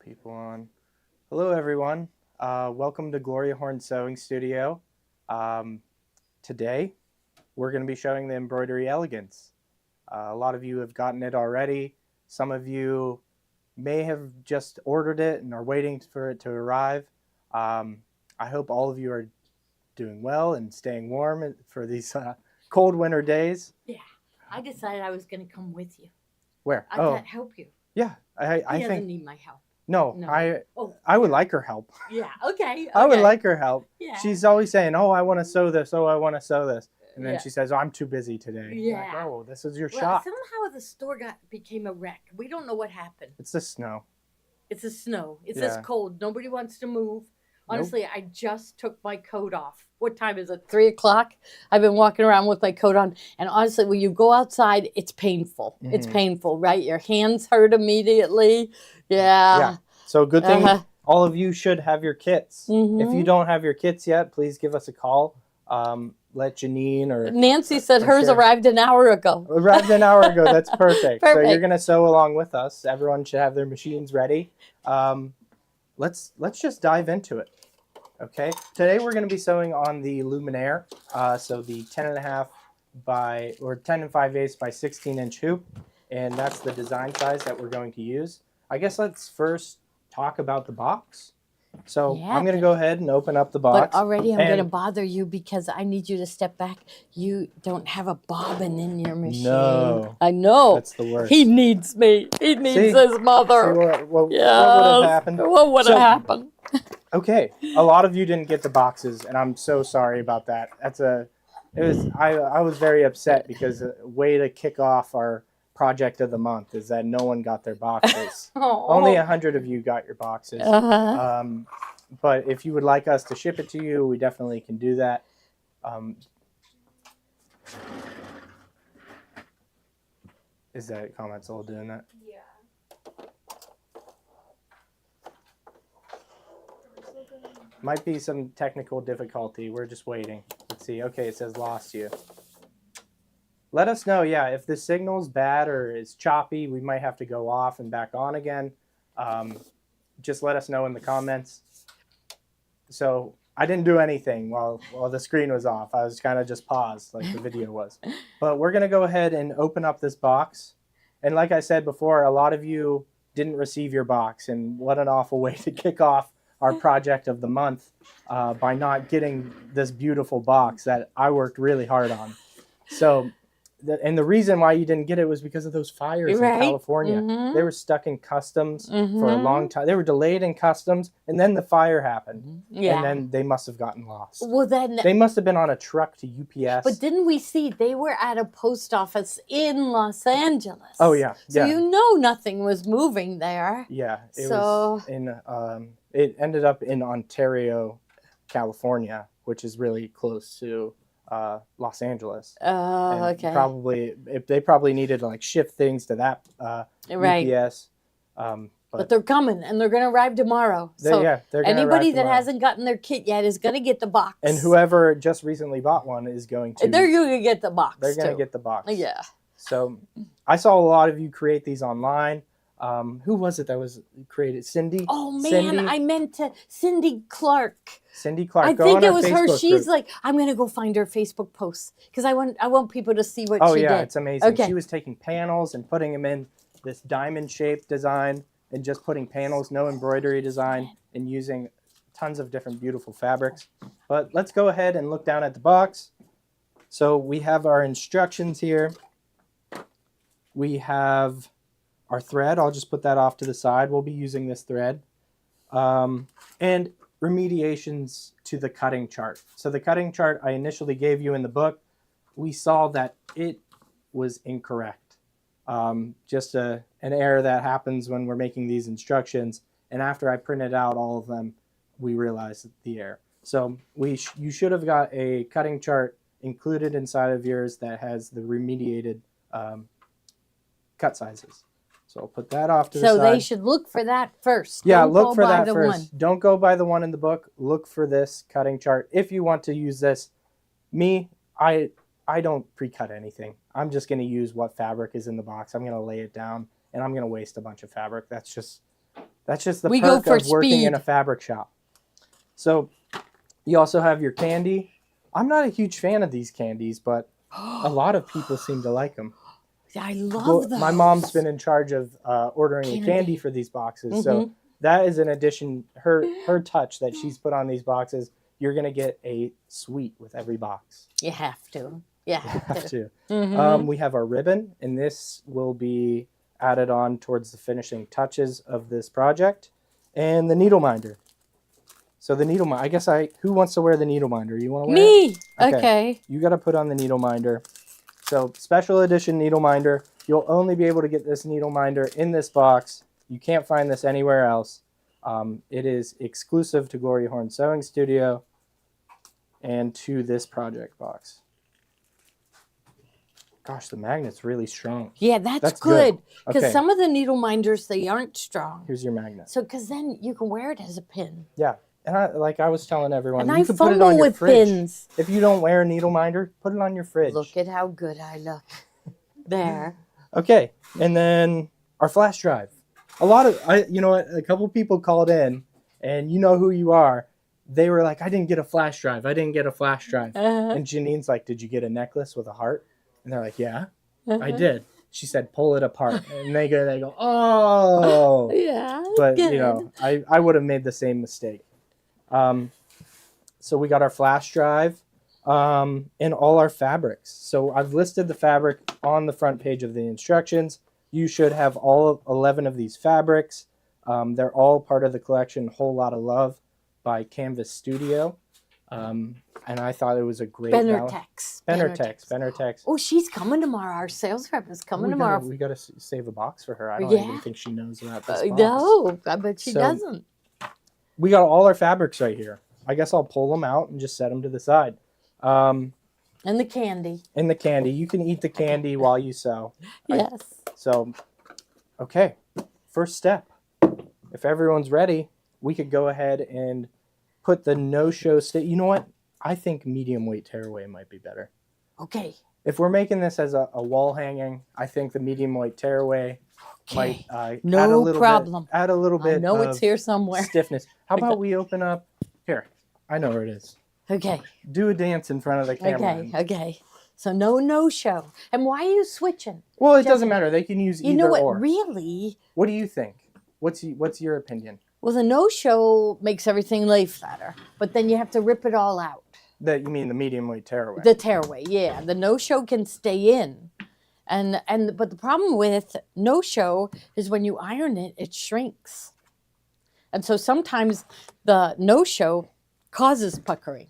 People on. Hello, everyone. Welcome to Gloria Horn Sewing Studio. Today, we're going to be showing the Embroidery Elegance. A lot of you have gotten it already. Some of you may have just ordered it and are waiting for it to arrive. I hope all of you are doing well and staying warm for these cold winter days. Yeah, I decided I was going to come with you. Where? I can't help you. Yeah, I I doesn't think. need my help. No, No. I would like her help. Yeah, okay. I would like her help. Yeah. She's always saying, "Oh, I want to sew this. Oh, I want to sew this," and then Yeah. she says, "Oh, I'm too busy today." Yeah. Like, oh, this is your Well, shot. somehow the store became a wreck. We don't know what happened. It's the snow. It's the snow. It's Yeah. this cold. Nobody wants to move. Nope. Honestly, I just took my coat off. What time is it? 3 o'clock? I've been walking around with my coat on. And honestly, when you go outside, it's painful. Mhm. It's painful, right? Your hands hurt immediately. Yeah. So good thing Uh-huh. all of you should have your kits. If you don't have your kits yet, please give us a call. Let Janine or Nancy said I'm hers sure. arrived an hour ago. Arrived an hour ago. That's perfect. So Perfect. you're gonna sew along with us. Everyone should have their machines ready. Let's just dive into it. Okay. Today we're gonna be sewing on the Luminaire. So the 10.5 by 10 5/8 by 16-inch hoop, and that's the design size that we're going to use. I guess let's first talk about the box. So Yeah, I'm gonna go ahead and open up the box. But already I'm and- going to bother you because I need you to step back. You don't have a bobbin in your machine. No. I know. That's the worst. He needs me. He needs See? his mother. See what would Yes. have happened? What would have So- happened? Okay, a lot of you didn't get the boxes, and I'm so sorry about that. I was very upset because a way to kick off our project of the month is that no one got their boxes. Only 100 of you got your boxes. Uh-huh. But if you would like us to ship it to you, we definitely can do that. Is that comment still doing that? Yeah. Might be some technical difficulty. We're just waiting. Let's see. Okay, it says lost you. Let us know, yeah, if the signal's bad or is choppy, we might have to go off and back on again. Just let us know in the comments. So I didn't do anything while the screen was off. I was kind of just paused like the video was. But we're going to go ahead and open up this box. And like I said before, a lot of you didn't receive your box. And what an awful way to kick off our project of the month by not getting this beautiful box that I worked really hard on. So, the reason why you didn't get it was because of those fires Right. in California. Mhm. They were stuck in customs for a Mhm. long time. They were delayed in customs, and then the fire happened. Yeah. And then they must have gotten lost. Well, then, They must have been on a truck to UPS. but didn't we see they were at a post office in Los Angeles? Oh, yeah. So Yeah. you know nothing was moving there. Yeah. It So- was in, it ended up in Ontario, California, which is really close to Los Angeles. Oh, And okay. they probably needed to like shift things to that Right. UPS. But they're coming and they're going to arrive tomorrow. So they're gonna anybody arrive that tomorrow. hasn't gotten their kit yet is going to get the box. And whoever just recently bought one is going to. They're going to get the box. They're going to too. get the box. Yeah. So I saw a lot of you create these online. Who was it that was created? Cindy. Oh man, Cindy, I meant to Cindy Clark. Cindy Clark. I Go think on it our was her. Facebook She's group. like, I'm gonna go find her Facebook posts because I want people to see what Oh she yeah, did. it's amazing. Okay. She was taking panels and putting them in this diamond-shaped design and just putting panels, no embroidery design, and using tons of different beautiful fabrics. But let's go ahead and look down at the box. So we have our instructions here. We have our thread. I'll just put that off to the side. We'll be using this thread. And remediations to the cutting chart. So the cutting chart I initially gave you in the book, we saw that it was incorrect. Just an error that happens when we're making these instructions. And after I printed out all of them, we realized the error. So you should have got a cutting chart included inside of yours that has the remediated cut sizes. So I'll put that off to the So side. they should look for that first. Yeah, Don't look go for by that the first. one. Don't go by the one in the book. Look for this cutting chart if you want to use this. Me, I don't pre-cut anything. I'm just going to use what fabric is in the box. I'm going to lay it down, and I'm going to waste a bunch of fabric. That's just That's just the We go perk for of working in speed. a fabric shop. So you also have your candy. I'm not a huge fan of these candies, but a lot of people seem to like them. I love Well, those. my mom's been in charge of ordering the Candy. candy for these boxes. So that is an addition, her touch that she's put on these boxes. You're going to get a sweet with every box. You have to. You have to. We have our ribbon, and this will be added on towards the finishing touches of this project. And the needle minder. So the needle minder, who wants to wear the needle minder? You want to wear it? Me. Okay. You got to put on the needle minder. So special edition needle minder. You'll only be able to get this needle minder in this box. You can't find this anywhere else. It is exclusive to Glory Horn Sewing Studio and to this project box. Gosh, the magnet's really strong. Yeah, that's good. Because Okay. some of the needle minders, they aren't strong. Here's your magnet. So, because then you can wear it as a pin. Yeah. And I was telling everyone, And you I can put it on fumble your with fridge. pins. If you don't wear a needle minder, put it on your fridge. Look at how good I look. There. Okay. And then our flash drive. A couple people called in, and you know who you are. They were like, I didn't get a flash drive. And Janine's like, did you get a necklace with a heart? And they're like, yeah, I did. She said, pull it apart. And they go, oh. Yeah. But, good. I would have made the same mistake. So we got our flash drive and all our fabrics. So I've listed the fabric on the front page of the instructions. You should have all 11 of these fabrics. They're all part of the collection Whole Lot of Love by Canvas Studio. And I thought it was a great Benertex. Oh, she's coming tomorrow. Our sales rep is coming tomorrow. We got to save a box for her. I don't even think she knows about this box. No, I bet she doesn't. We got all our fabrics right here. I guess I'll pull them out and just set them to the side. And the candy. And the candy. You can eat the candy while you sew. Yes. Okay. First step. If everyone's ready, we could go ahead and put the no-show You know what? I think medium weight tearaway might be better. Okay. If we're making this as a wall hanging, I think the medium weight tearaway might add a little problem. Add a little bit. I know it's here somewhere. Stiffness. How about we open up here? I know where it is. Okay. Do a dance in front of the camera. Okay. So no show. And why are you switching? Well, it doesn't matter. They can use either or. You know what? Really? What do you think? What's your opinion? Well, the no-show makes everything lay flatter, but then you have to rip it all out. You mean the medium weight tearaway? The tearaway, yeah. The no-show can stay in, but the problem with no-show is when you iron it, it shrinks, and so sometimes the no-show causes puckering.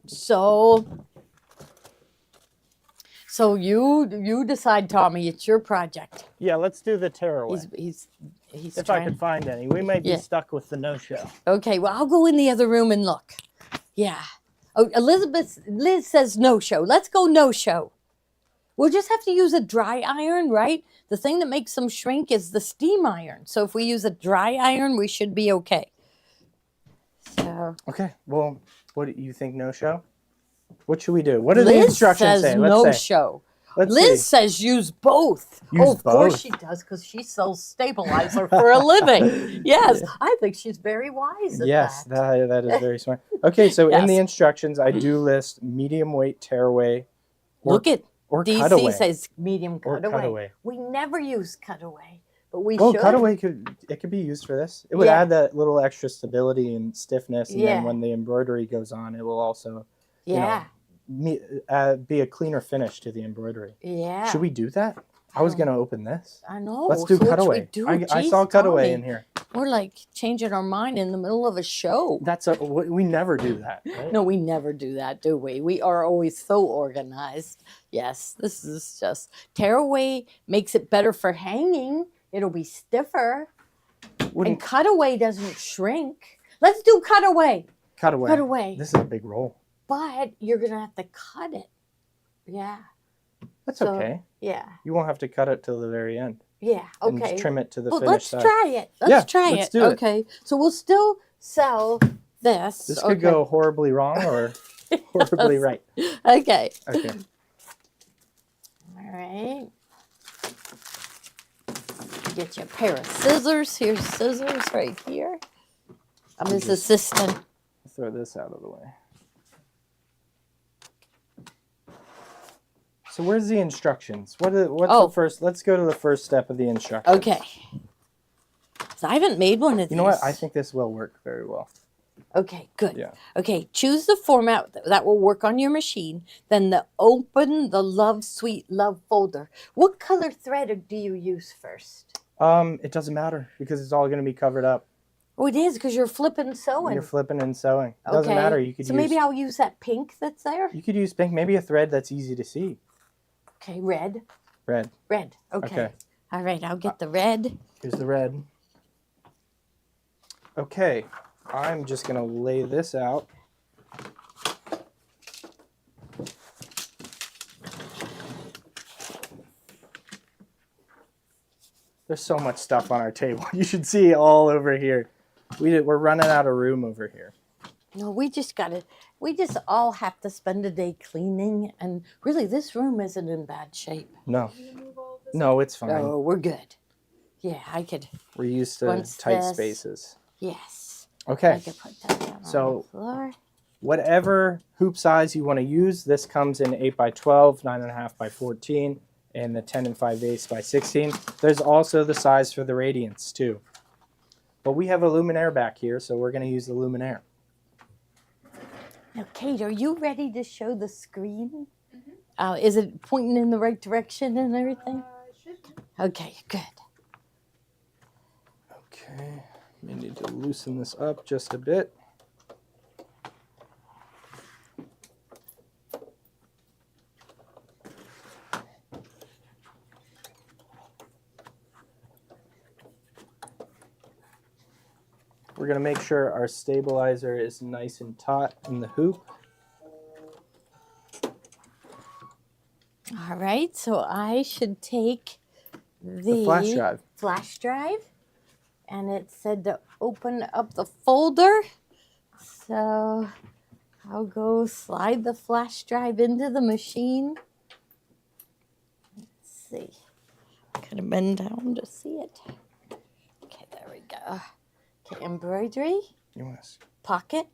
So you decide, Tommy. It's your project. Yeah, let's do the tearaway. He's if trying. I could find any. We may be stuck with the no-show. Okay, well, I'll go in the other room and look. Yeah. Oh, Liz says no-show. Let's go no-show. We'll just have to use a dry iron, right? The thing that makes them shrink is the steam iron. So if we use a dry iron, we should be okay. So. Okay, well, what do you think, no-show? What should we do? What do the Liz instructions says say? no-show. Liz says use both. Of course she does, because she sells stabilizer for a living. Yes, I think she's very wise at yes, that. that is very smart. Okay, so Yes. in the instructions, I do list medium weight tearaway Look at or DC cutaway. says medium Or cutaway. cutaway. We never use cutaway, but we Oh, should. cutaway could be used for this. It would Yeah. add that little extra stability and stiffness, and Yeah. then when the embroidery goes on, it will also Yeah. be a cleaner finish to the embroidery. Yeah. Should we do that? I was going to open this. I know. Let's do So what should cutaway. we do? I Jeez, saw cutaway Tommy. in here. We're like changing our mind in the middle of a show. We never do that. Right? No, we never do that, do we? We are always so organized. Yes, this is just tearaway makes it better for hanging. It'll be stiffer. And cutaway doesn't shrink. Let's do cutaway. Cutaway. Cutaway. This is a big roll. But you're gonna have to cut it. Yeah. That's So, okay. Yeah. You won't have to cut it till the very end. Yeah. And Okay. just trim it to the Well, finished let's side. try it. Let's try let's it. do it. Okay. So we'll still sell this. This could go horribly wrong or horribly right. Okay. Okay. All right. get you a pair of scissors. Here's scissors right here. I'm his assistant. Throw this out of the way. So where's the instructions? What's the first? Let's go to the first step of the instructions. Okay. So I haven't made one of these. You know what? I think this will work very well. Okay, good. Yeah. Okay, choose the format that will work on your machine. Then open the Love Sweet Love folder. What color thread do you use first? It doesn't matter because it's all going to be covered up. Oh, it is because you're flipping sewing. You're flipping and sewing. It doesn't matter. You could maybe I'll use that pink that's there. You could use pink. Maybe a thread that's easy to see. Okay, red. Red. Red. Okay. All right, I'll get the red. Here's the red. Okay, I'm just going to lay this out. There's so much stuff on our table. You should see it all over here. We're running out of room over here. No, we just all have to spend a day cleaning. And really, this room isn't in bad shape. No. No, it's fine. Oh, we're good. Yeah, I could. We're used to tight spaces. Yes. Okay. I could put that down on the floor. Whatever hoop size you want to use, this comes in 8x12, 9.5 by 14, and the 10 5/8 by 16. There's also the size for the radiance too. But we have a luminaire back here, so we're going to use the luminaire. Now, Kate, are you ready to show the screen? Is it pointing in the right direction and everything? Okay, good. Okay, we need to loosen this up just a bit. We're going to make sure our stabilizer is nice and taut in the hoop. All right, so I should take the flash drive. And it said to open up the folder. So I'll go slide the flash drive into the machine. Let's see. Kind of bend down to see it. Okay, there we go. Okay, embroidery. Yes. Pocket.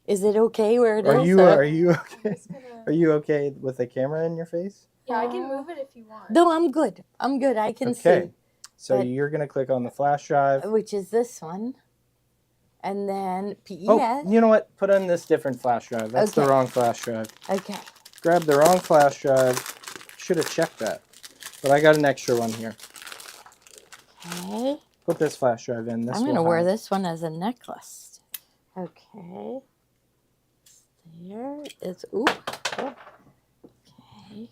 Is it okay where it is? Are you okay? Are you okay with the camera in your face? Yeah, I can move it if you want. No, I'm good. I'm good. I can Okay. see. So you're going to click on the flash drive. Which is this one. And then PES. Oh, you know what? Put on this different flash drive. That's the Okay. wrong flash drive. Okay. Grab the wrong flash drive. Should have checked that. But I got an extra one here. Okay. Put this flash drive in. I'm going to wear this one as a necklace. Okay. There is, ooh. Oh. Okay.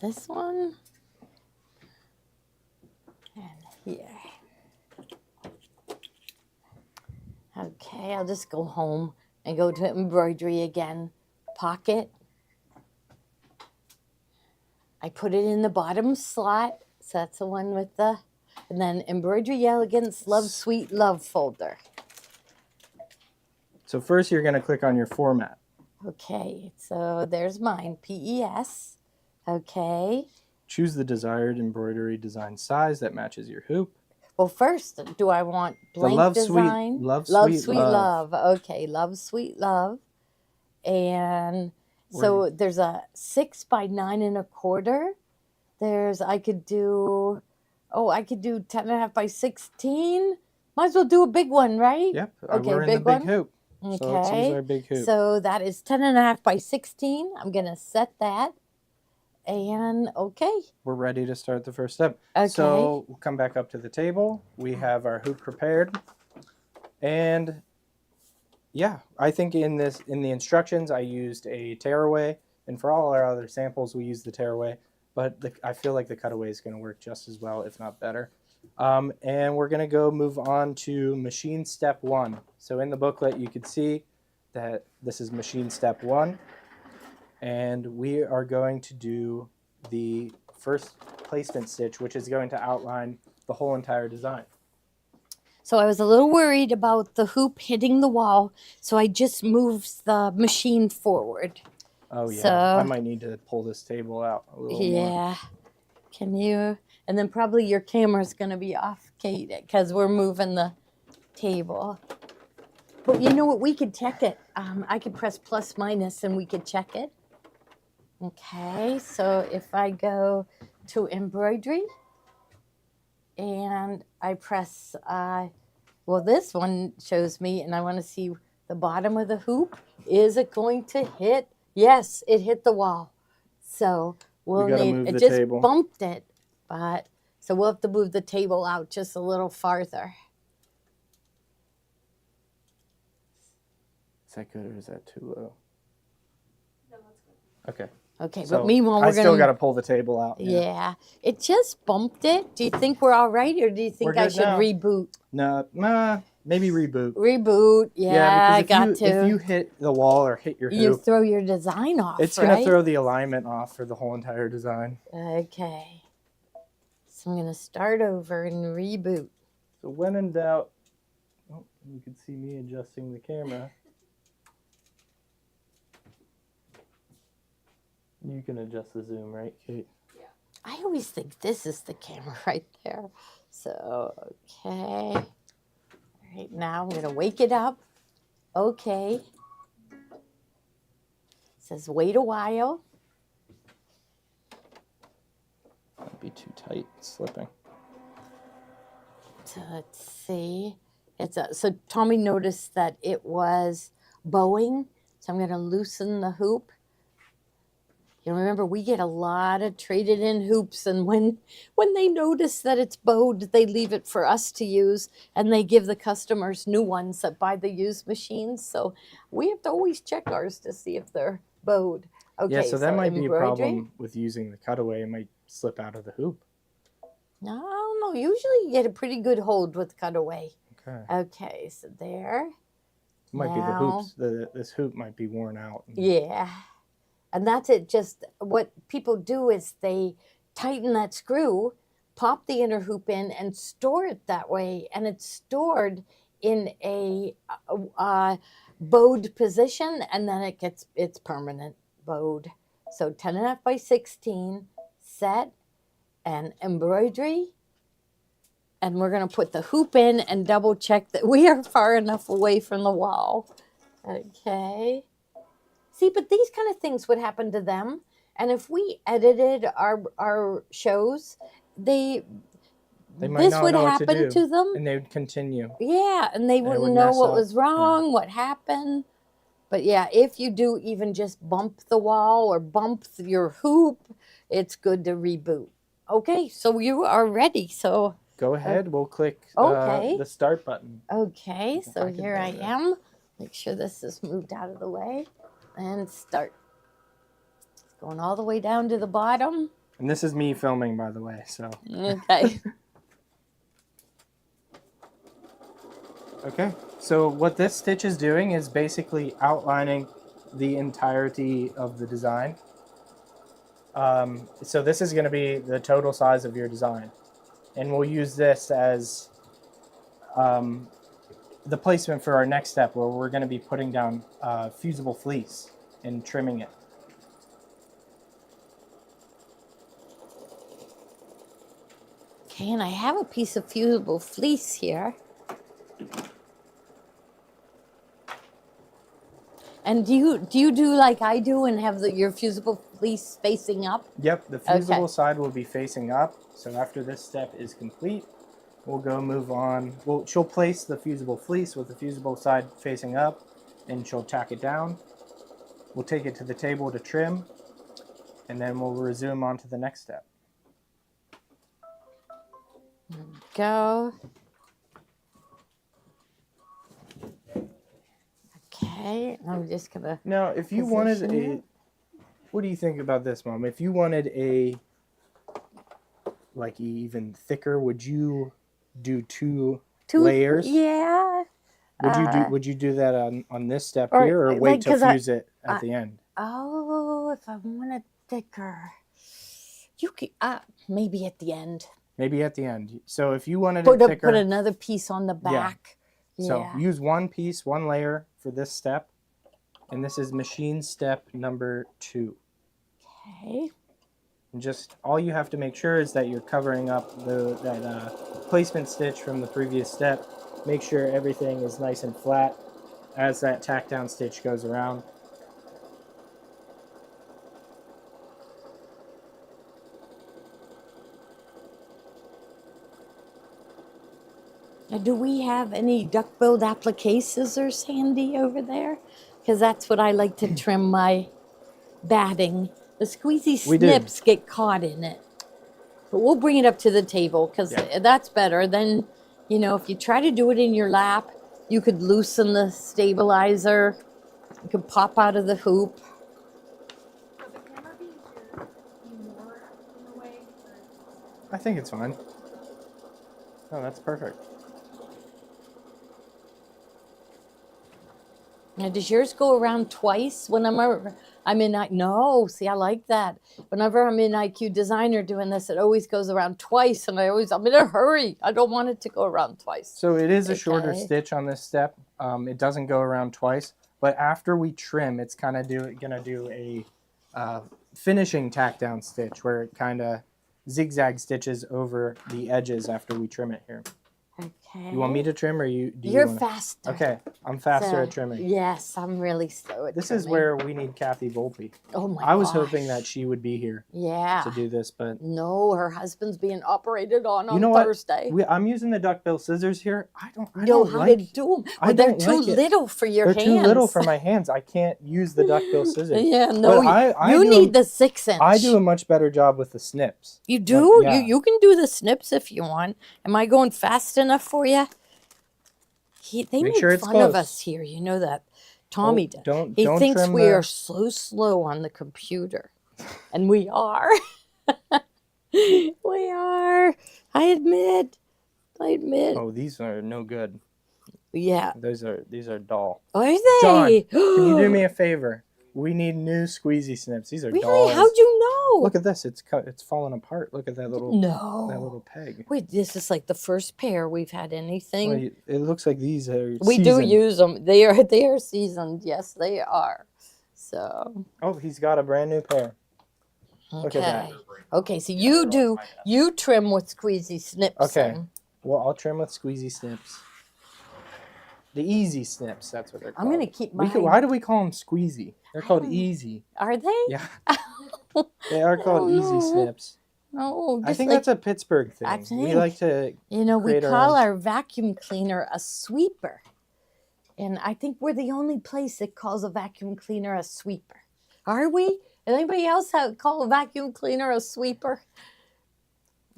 This one. And here. Okay, I'll just go home and go to embroidery again. Pocket. I put it in the bottom slot. So that's the one with the, and then Embroidery Elegance Love Sweet Love folder. So first you're going to click on your format. Okay, so there's mine, PES. Okay. Choose the desired embroidery design size that matches your hoop. Well, first, do I want blank Love design? Sweet Love. Okay, Love Sweet Love. And so there's a 6 by 9 1/4. There's, I could do 10.5 by 16. Might as well do a big one, right? Yep. Okay, we're in the big big one. hoop. So let's use our big hoop. So that is 10.5 by 16. I'm going to set that. And okay. We're ready to start the first step. Okay. So we'll come back up to the table. We have our hoop prepared. And yeah, I think in the instructions, I used a tearaway. And for all our other samples, we use the tearaway. But I feel like the cutaway is going to work just as well, if not better. And we're going to move on to machine step 1. So in the booklet, you can see that this is machine step 1. And we are going to do the first placement stitch, which is going to outline the whole entire design. So I was a little worried about the hoop hitting the wall, so I just moved the machine forward. Oh yeah, So, I might need to pull this table out a little more. yeah. Can you? And then probably your camera's going to be off, Kate, because we're moving the table. But you know what? We could check it. I could press plus minus and we could check it. Okay, so if I go to embroidery and I press, well, this one shows me, and I want to see the bottom of the hoop. Is it going to hit? Yes, it hit the wall. So we'll gotta need, move it the just table. bumped it, but, so we'll have to move the table out just a little farther. Is that good or is that too low? No, that's good. Okay. Okay, So but meanwhile, I we're still going got to pull the table out. Yeah, it just bumped it. Do you think we're all right, or do you think We're I good should now. reboot? No, maybe reboot. Reboot, yeah, I got because to. if you hit the wall or hit your You hoop, throw your design off, it's right? going to throw the alignment off for the whole entire design. Okay. So I'm going to start over and reboot. So when in doubt, oh, you can see me adjusting the camera. You can adjust the zoom, right, Kate? I always think this is the camera right there. So, okay. All right, now I'm going to wake it up. Okay. It says wait a while. Might be too tight, it's slipping. So let's see. So Tommy noticed that it was bowing. So I'm going to loosen the hoop. You know, remember, we get a lot of traded in hoops, and when they notice that it's bowed, they leave it for us to use, and they give the customers new ones that buy the used machines. So we have to always check ours to see if they're bowed. Okay, Yeah, so that might be a embroidery. problem with using the cutaway. It might slip out of the hoop. No, usually you get a pretty good hold with cutaway. Okay. Okay, so there. It might be the Now- hoops. This hoop might be worn out. Yeah. And that's it. Just what people do is they tighten that screw, pop the inner hoop in, and store it that way. And it's stored in a bowed position, and then it's permanent bowed. So 10.5 by 16, set, and embroidery. And we're going to put the hoop in and double check that we are far enough away from the wall. Okay. See, but these kind of things would happen to them. And if we edited our shows, They might this not would know what to happen do, to them. and they would continue. Yeah, and they it wouldn't would know mess what up. was wrong, what happened. But yeah, if you do even just bump the wall or bump your hoop, it's good to reboot. Okay, so you are ready. So Go ahead. We'll click Okay. the start button. okay, so I can here I do that. am. Make sure this is moved out of the way. And start. It's going all the way down to the bottom. And this is me filming, by the way. So Okay. okay. So what this stitch is doing is basically outlining the entirety of the design. So this is going to be the total size of your design, and we'll use this as the placement for our next step, where we're going to be putting down fusible fleece and trimming it. Okay, and I have a piece of fusible fleece here. And do you do like I do and have your fusible fleece facing up? Yep, the fusible Okay. side will be facing up. So after this step is complete, we'll go move on. Well, she'll place the fusible fleece with the fusible side facing up, and she'll tack it down. We'll take it to the table to trim, and then we'll resume on to the next step. Go. Okay, I'm just gonna. Now, if you wanted Position a, it. what do you think about this, Mom? If you wanted a, like even thicker, would you do two layers? Yeah. Would you do that on this step or, here, or like, wait to 'cause I- fuse it at the end? Oh, if I want it thicker, you could maybe at the end. Maybe at the end. So if you wanted Put it thicker, another piece on the back. so Yeah. use one piece, one layer for this step, and this is machine step number 2. Okay. And just all you have to make sure is that you're covering up that placement stitch from the previous step. Make sure everything is nice and flat as that tack down stitch goes around. Now, do we have any duck-billed applique scissors handy over there? Because that's what I like to trim my batting. The squeezy We do. snips get caught in it. But we'll bring it up to the table because Yeah. that's better. Then, you know, if you try to do it in your lap, you could loosen the stabilizer. You could pop out of the hoop. Would the camera be more in the way? Or... I think it's fine. Oh, that's perfect. Now, does yours go around twice when I'm in no, see, I like that. Whenever I'm in IQ Designer doing this, it always goes around twice, and I'm in a hurry. I don't want it to go around twice. So it is a shorter Okay. stitch on this step. It doesn't go around twice, but after we trim, it's kind of gonna do a finishing tack down stitch where it kind of zigzag stitches over the edges after we trim it here. Okay. You want me to trim or you? Do You're you wanna... faster. Okay, I'm faster So, at trimming. Yes, I'm really slow at This trimming. is where we need Kathy Volpe. Oh my I was gosh. hoping that she would be here Yeah. to do this, but No, her husband's being operated on you know what? Thursday. I'm using the duckbill scissors here. I don't know how like to do them. I Well, they're don't too like it. little for your They're hands. too little for my hands. I can't use the duckbill scissors. Yeah, no, But I you do need a, the 6-inch. I do a much better job with the snips. You do? yeah. You can do the snips if you want. Am I going fast enough for you? They Make make sure it's fun of close. us here. You know that. Tommy does. don't He thinks trim we the- are so slow on the computer. And we are. We are. I admit. Oh, these are no good. Yeah. These are dull. Are they? John, can you do me a favor? We need new squeezy snips. These are Really? dolls. How'd you know? Look at this. It's falling apart. Look at that little No. peg. Wait, this is like the first pair we've had anything. Well, it looks like these are We do seasoned. use them. They are seasoned. Yes, they are. So Oh, he's got a brand new pair. Look at that. Okay, so you trim with squeezy snips. Okay. then. Well, I'll trim with squeezy snips. The easy snips, that's what they're called. I'm gonna keep mine. Why do we call them squeezy? They're called easy. Are they? Yeah. They are called easy know. snips. No, I just think like, that's a Pittsburgh thing. I We think. like to we create our call own- our vacuum cleaner a sweeper, and I think we're the only place that calls a vacuum cleaner a sweeper. Are we? Anybody else call a vacuum cleaner a sweeper?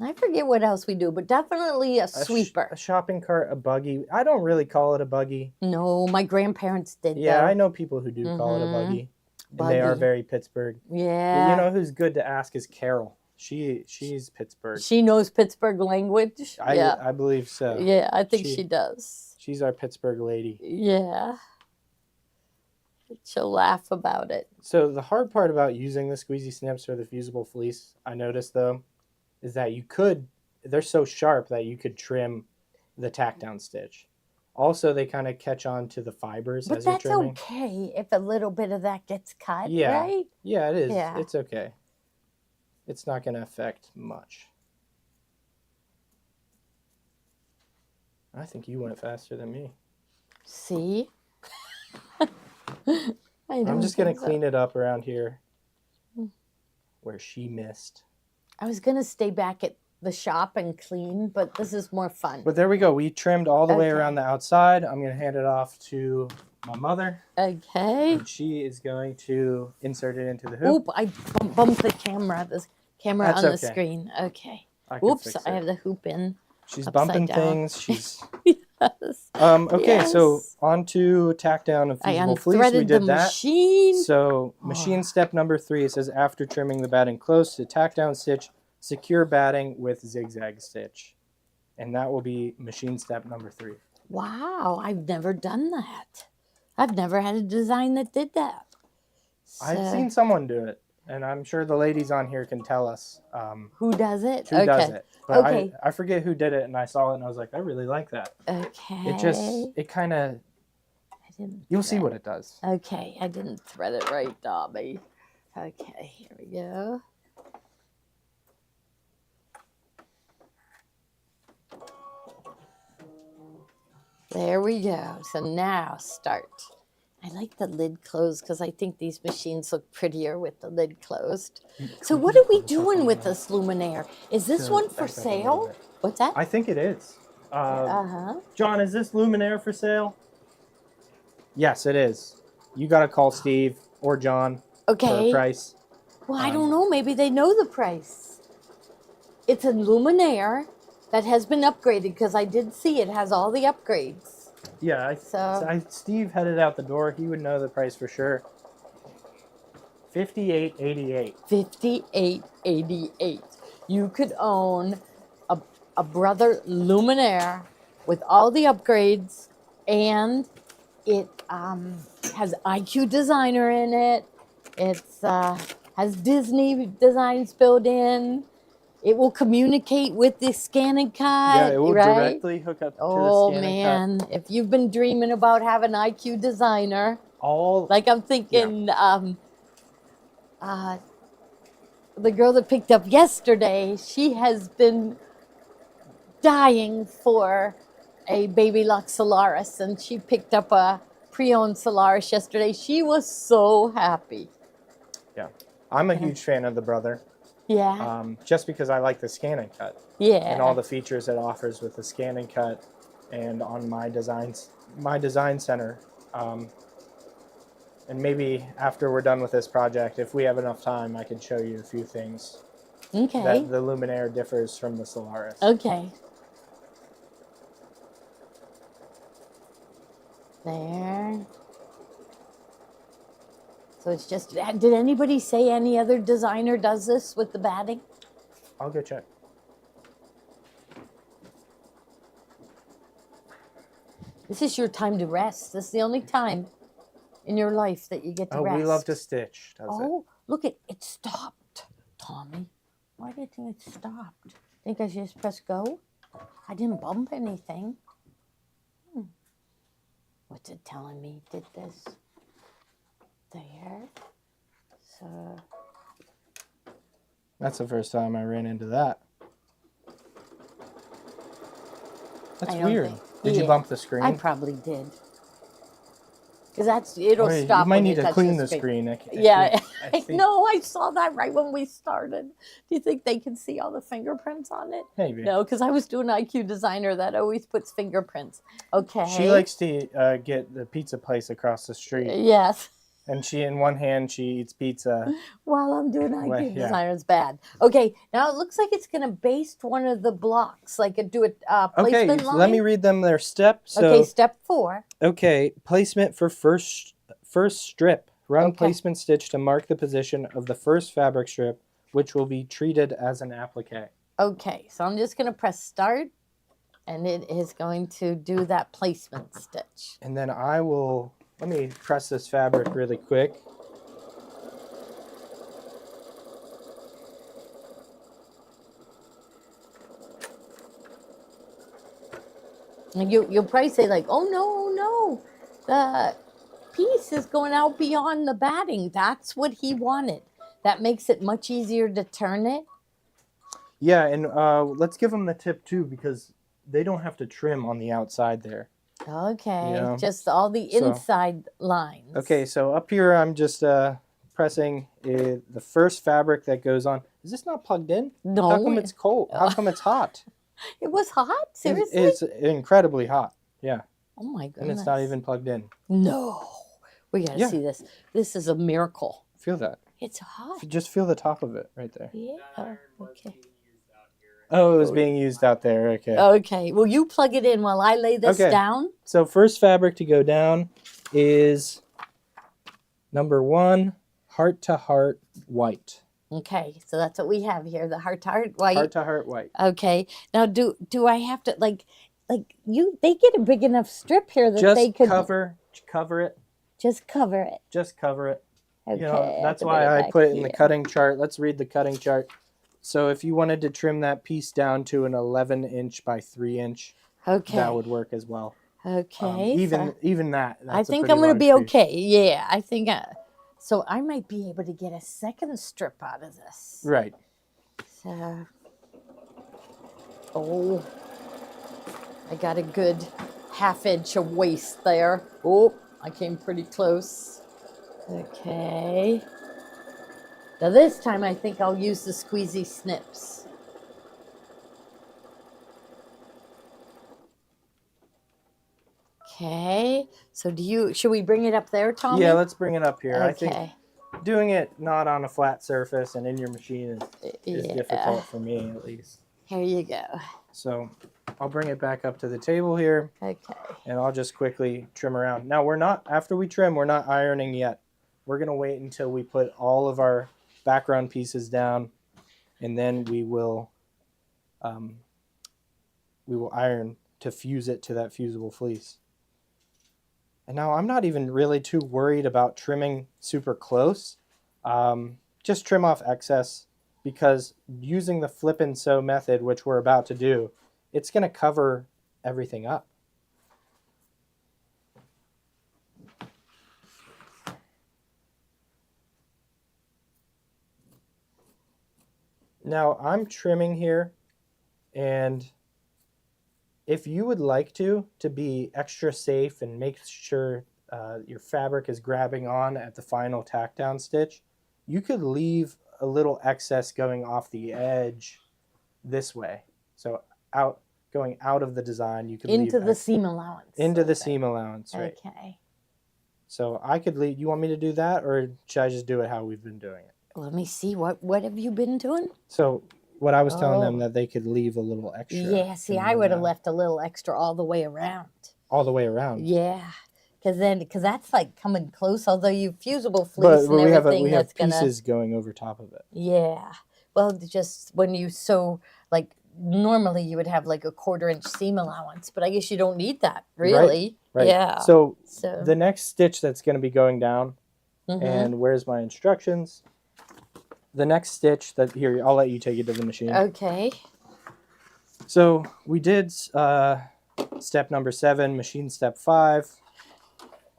I forget what else we do, but definitely a sweeper. a shopping cart, a buggy. I don't really call it a buggy. No, my grandparents did. Yeah, though. I know people who do call it a buggy. And they are Buggy. very Pittsburgh. Yeah. You know who's good to ask is Carol. She's Pittsburgh. She knows Pittsburgh language. Yeah. I believe so. Yeah, I think She- she does. She's our Pittsburgh lady. Yeah. She'll laugh about it. So the hard part about using the squeezy snips or the fusible fleece, I noticed though, is that they're so sharp that you could trim the tack down stitch. Also, they kind of catch on to the fibers But as you're that's trimming. okay if a little bit of that gets cut, Yeah. right? Yeah, it is. Yeah. It's okay. It's not going to affect much. I think you went faster than me. See? I'm just going to clean it up around here where she missed. I was going to stay back at the shop and clean, but this is more fun. But there we go. We trimmed all the way Okay. around the outside. I'm going to hand it off to my mother. Okay. And she is going to insert it into the hoop. Oop, I bumped the camera. The camera That's on the okay. screen. Okay. I can Oops, fix I it. have the hoop in. She's upside bumping down. things. She's Yes. okay. So Yes. on to tack down of I fusible fleece. We unthreaded the did that. machine. So machine step number 3, it says after trimming the batting close to tack down stitch, secure batting with zigzag stitch. And that will be machine step number 3. Wow, I've never done that. I've never had a design that did that. I've So, seen someone do it, and I'm sure the ladies on here can tell us who does it? who does it. But Okay. I forget who did it, and I saw it, and I was like, I really like that. Okay. It kind of, I didn't you'll see thread what it does. Okay, I didn't thread it right, Dobby. Okay, here we go. There we go. So now start. I like the lid closed because I think these machines look prettier with the lid closed. So what are we doing with this luminaire? Is this So one for back up a little sale? bit. What's that? I think it is. Uh-huh. John, is this luminaire for sale? Yes, it is. You got to call Steve or John for a Okay. price. Well, I don't know. Maybe they know the price. It's a luminaire that has been upgraded because I did see it has all the upgrades. Yeah, Steve headed out the door. He would know the price for sure. $58.88. $58.88. You could own a Brother luminaire with all the upgrades, and it has IQ Designer in it. It's has Disney designs built in. It will communicate with the scan and cut. Yeah, it will right? directly hook up to the Oh scan and man, if you've been dreaming about having IQ Designer, cut. All like I'm thinking, the girl that picked up yesterday, she has been dying for a Baby Lux Solaris, and she picked up a pre-owned Solaris yesterday. She was so happy. Yeah, I'm a huge fan of the Brother. Yeah. Just because I like the scan and cut. Yeah. And all the features it offers with the scan and cut, and on my design center. And maybe after we're done with this project, if we have enough time, I can show you a few things Okay. that the luminaire differs from the Solaris. Okay. There. So it's just, did anybody say any other designer does this with the batting? I'll go check. This is your time to rest. This is the only time in your life that you get to rest. We love to stitch, does it? Oh, look, it stopped, Tommy. Why do you think it stopped? Think I should just press go? I didn't bump anything. What's it telling me? Did this there. So That's the first time I ran into that. That's I don't weird. think- Did you yeah, bump the screen? I probably did. Because it'll Wait, stop. you might when need to touch clean the screen. Yeah, I I think- know. I saw that right when we started. Do you think they can see all the fingerprints on it? Maybe. No, because I was doing IQ Designer that always puts fingerprints. Okay. She likes to get the pizza place across the street. Yes. And she, in one hand, she eats pizza. While I'm doing IQ Well, yeah. Designer, it's bad. Okay, now it looks like it's going to baste one of the blocks, like do a Okay, placement line. let me read them their steps. So, Okay, step 4. okay, placement for first strip. Run Okay. placement stitch to mark the position of the first fabric strip, which will be treated as an applique. Okay, so I'm just going to press start, and it is going to do that placement stitch. And then let me press this fabric really quick. And you'll probably say like, oh no, the piece is going out beyond the batting. That's what he wanted. That makes it much easier to turn it. Yeah, and let's give them the tip too, because they don't have to trim on the outside there. Okay, Yeah. just all the So- inside lines. Okay, so up here I'm just pressing the first fabric that goes on. Is this not plugged in? No, How come it's cold? How come it's hot? it was hot. Seriously? It's incredibly hot. Yeah, Oh my goodness. and it's not even plugged in. No, we gotta Yeah. see this. This is a miracle. Feel that. It's hot. Just feel the top of it right there. Yeah. Okay. Oh, it was being used out there. Okay. Okay. Will you plug it in while I lay this Okay. down? So first fabric to go down is number 1, heart to heart white. Okay. So that's what we have here. The heart to heart white. Heart to heart white. Okay. Now, do I have to like you? They get a big enough strip here that Just they could cover it. just cover it. Just cover it. Okay. You know, that's a why bit I back put it in the here. cutting chart. Let's read the cutting chart. So if you wanted to trim that piece down to an 11 inch by 3 inch, Okay. that would work as well. Okay. Even that. I that's a think pretty I'm going to be large piece. okay. Yeah. I think. So I might be able to get a second strip out of this. Right. So. Oh. I got a good half inch of waste there. Oh, I came pretty close. Okay. Now this time I think I'll use the squeezy snips. Okay. So should we bring it up there, Tommy? Yeah, let's bring it up here. I think Okay. doing it not on a flat surface and in your machine is Yeah. difficult for me, at least. Here you go. So I'll bring it back up to the table here, Okay. and I'll just quickly trim around. Now after we trim, we're not ironing yet. We're gonna wait until we put all of our background pieces down, and then we will iron to fuse it to that fusible fleece. And now I'm not even really too worried about trimming super close. Just trim off excess, because using the flip and sew method, which we're about to do, it's going to cover everything up. Now I'm trimming here, and if you would like to be extra safe and make sure your fabric is grabbing on at the final tack down stitch, you could leave a little excess going off the edge this way. So going out of the design, you could Into leave the seam allowance. into the seam allowance, right? Okay. So I could leave. You want me to do that, or should I just do it how we've been doing it? Let me see. What have you been doing? So what I was telling them Oh. that they could leave a little extra. Yeah, see, in I the would have back. left a little extra all the way around. All the way around. Yeah, because that's like coming close. Although you fusible fleece But and we have everything, we have that's gonna. pieces going over top of it. Yeah. Well, just when you sew, like normally you would have like a 1/4 inch seam allowance, but I guess you don't need that, really. Right. Yeah. So So. the next stitch that's going to be going down, Mhm. and where's my instructions? The next stitch here, I'll let you take it to the machine. Okay. So we did step number 7, machine step 5.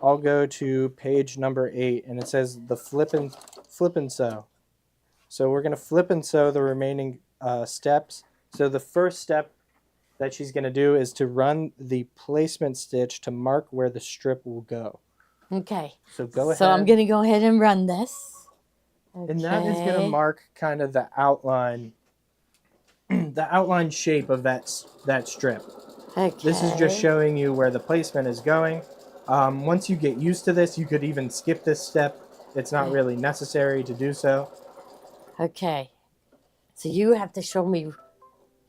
I'll go to page number 8, and it says the flip and sew. So we're going to flip and sew the remaining steps. So the first step that she's going to do is to run the placement stitch to mark where the strip will go. Okay. So go ahead. So I'm gonna go ahead and run this. Okay. And that is going to mark kind of the outline, the outline shape of that strip. Okay. This is just showing you where the placement is going. Once you get used to this, you could even skip this step. It's not really necessary to do so. Okay. So you have to show me.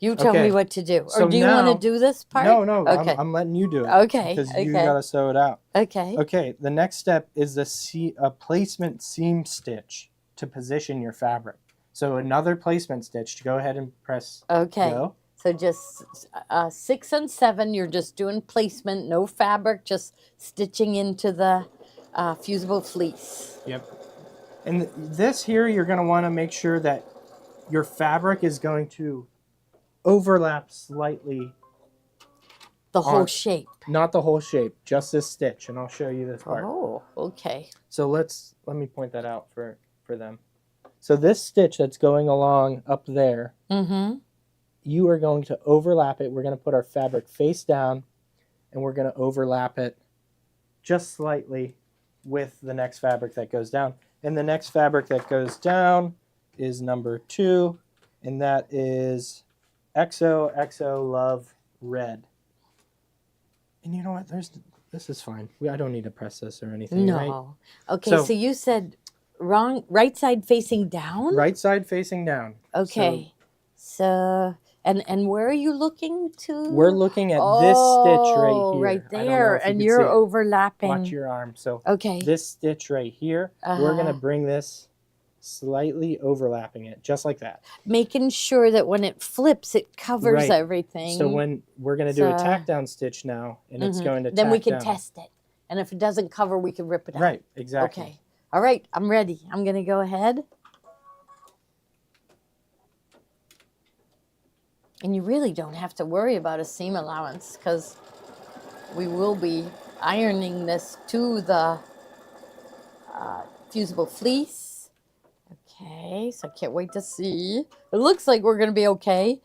You tell Okay. me what to do. So Or do you want now- to do this part? No, Okay. I'm letting you do it. Okay, Because you okay. got to sew it out. Okay. Okay, the next step is a placement seam stitch to position your fabric. So another placement stitch. To go ahead and press Okay. go. So just 6 and 7, you're just doing placement, no fabric, just stitching into the fusible fleece. Yep. And this here, you're going to want to make sure that your fabric is going to overlap slightly. The whole On- shape. Not the whole shape, just this stitch, and I'll show you this part. Oh, okay. So let me point that out for them. So this stitch that's going along up there, Mm-hmm. you are going to overlap it. We're going to put our fabric face down, and we're going to overlap it just slightly with the next fabric that goes down. And the next fabric that goes down is number 2, and that is XOXO Love Red. And you know what? This is fine. I don't need to press this or anything, right? No. Okay, So- so you said right side facing down? Right side facing down. Okay. So, and where are you looking to? We're looking at this stitch right Oh, here. right I don't know there. if you And can you're see it. overlapping. Watch your arm. So Okay. this stitch right here, we're going to Uh-huh. bring this slightly overlapping it, just like that. Making sure that when it flips, it covers Right. everything. So when we're going to do a So- tack down stitch now, and it's Mhm. going to Then we tack can down. test it. And if it doesn't cover, we can rip it out. Right, exactly. Okay. All right, I'm ready. I'm going to go ahead. And you really don't have to worry about a seam allowance because we will be ironing this to the fusible fleece. Okay, so I can't wait to see. It looks like we're going to be okay.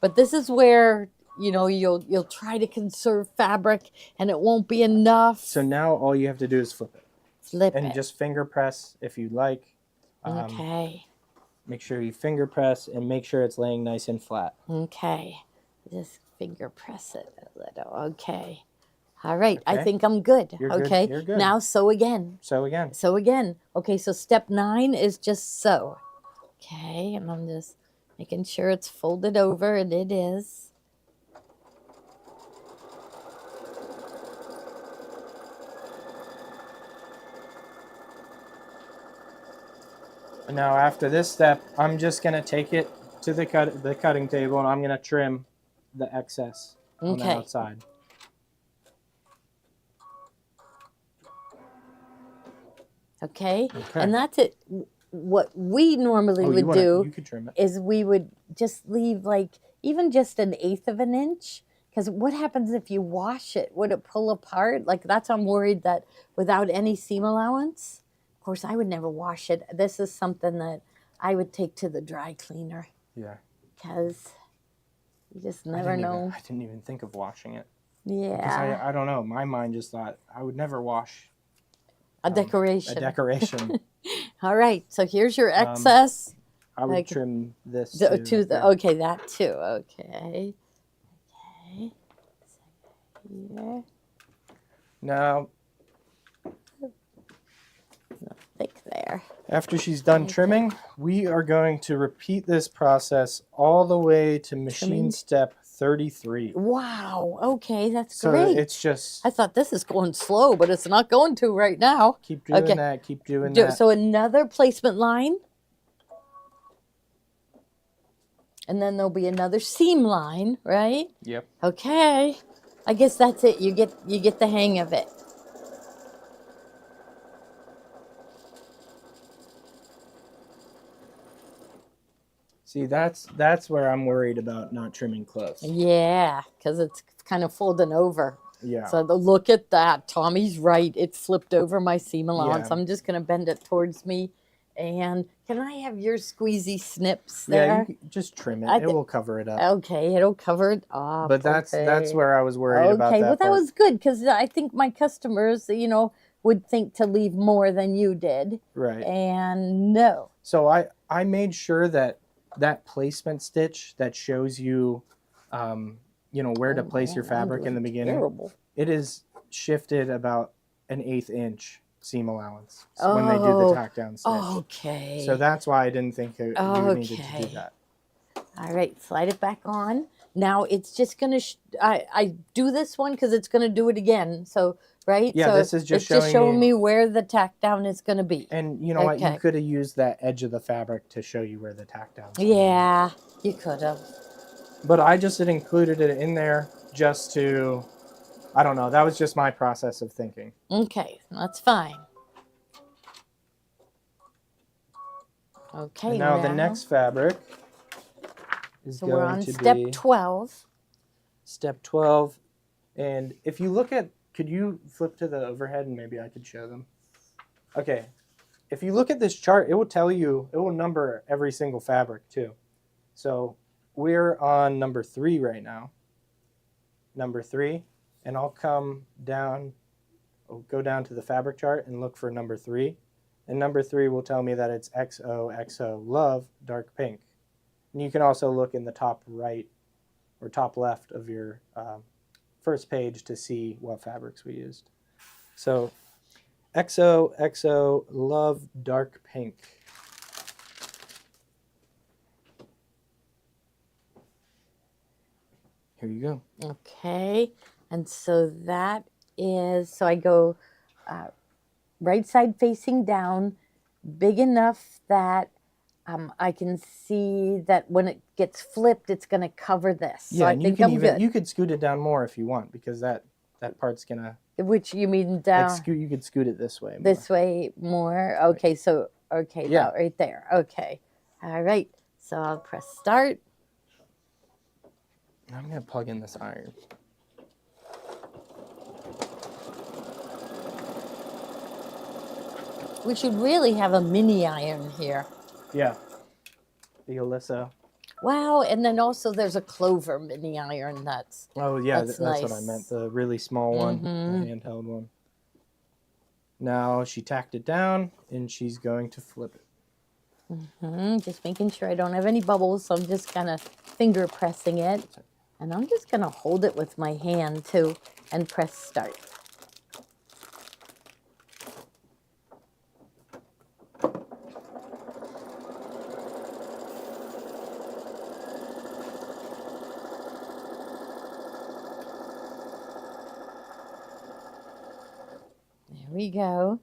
But this is where you know, you'll try to conserve fabric and it won't be enough. So now all you have to do is flip it. Flip And it. just finger press if you like. Okay. Make sure you finger press and make sure it's laying nice and flat. Okay. Just finger press it a little. Okay. All right. I Okay. think I'm good. You're good. Okay. You're good. Now sew again. So again. Sew again. Okay. So step 9 is just sew. Okay. And I'm just making sure it's folded over, and it is. Now after this step, I'm just gonna take it to the cutting table, and I'm gonna trim the excess on the Okay. outside. Okay. Okay. And that's it. What we normally Oh, would do you could trim it. is we would just leave like even just 1/8 of an inch. Because what happens if you wash it? Would it pull apart? Like that's I'm worried that without any seam allowance. Of course, I would never wash it. This is something that I would take to the dry cleaner Yeah. because you just never know. I didn't even think of washing it. Yeah, Because I don't know. My mind just thought I would never wash a decoration. a decoration. All right, so here's your excess. I would Okay. trim this to too. the okay, that too. Okay. Okay. So here. Now, Thick there. after she's done trimming, we are going to repeat this process all the way to machine Trimming. step 33. Wow. Okay, that's So great. it's just I thought this is going slow, but it's not going to right now. keep doing Okay. that, keep doing that. So another placement line. And then there'll be another seam line, right? Yep. Okay. I guess that's it. You get the hang of it. See, that's where I'm worried about not trimming close. Yeah, because it's kind of folding over. Yeah. So look at that. Tommy's right. It flipped over my seam allowance. Yeah. I'm just going to bend it towards me. And can I have your squeezy snips Yeah, there? you can just trim it. I It thi- will cover it up. Okay, it'll cover it up. But that's okay. where I was worried about Okay, that well, that part. was good because I think my customers, you know, would think to leave more than you did. Right. And no. So I made sure that placement stitch that shows you, you know, where to place your Man, I'm fabric in the doing beginning, Terrible. it is shifted about 1/8 inch seam allowance when they do the Oh, tack down stitch. Okay. So that's why I didn't think you needed to do Okay. that. All right, slide it back on. Now it's just going to, I do this one because it's going to do it again. So, right? Yeah, so this is just it's just showing showing me- me where the tack down is going to be. And you know what? You Okay. could have used that edge of the fabric to show you where the tack down. Yeah, you could have. But I just had included it in there just to, I don't know. That was just my process of thinking. Okay, that's fine. Okay, And now the next fabric is So going we're on to step be 12. step 12. And if you look at, could you flip to the overhead and maybe I could show them? Okay. If you look at this chart, it will tell you, it will number every single fabric too. So we're on number 3 right now. Number 3. And I'll come down, I'll go down to the fabric chart and look for number 3. And number 3 will tell me that it's XOXO Love Dark Pink. And you can also look in the top right or top left of your first page to see what fabrics we used. So XOXO Love Dark Pink. Here you go. Okay, and so that is, so I go right side facing down, big enough that I can see that when it gets flipped, it's going to cover this. So I and think you can I'm good. you could scoot it down more if you want because that part's gonna Which you mean down you could scoot it this way. More. this way more? Okay, so, okay, Yeah. about right there. Okay, all right. So I'll press start. I'm gonna plug in this iron. We should really have a mini iron here. Yeah. The Alyssa. Wow, and then also there's a Clover mini iron that's Oh yeah, That's that's what I nice. meant. The really small one, the handheld one. Now she tacked it down and she's going to flip it. just making sure I don't have any bubbles, so I'm just kind of finger pressing it. And I'm just going to hold it with my hand too and press start. There we go.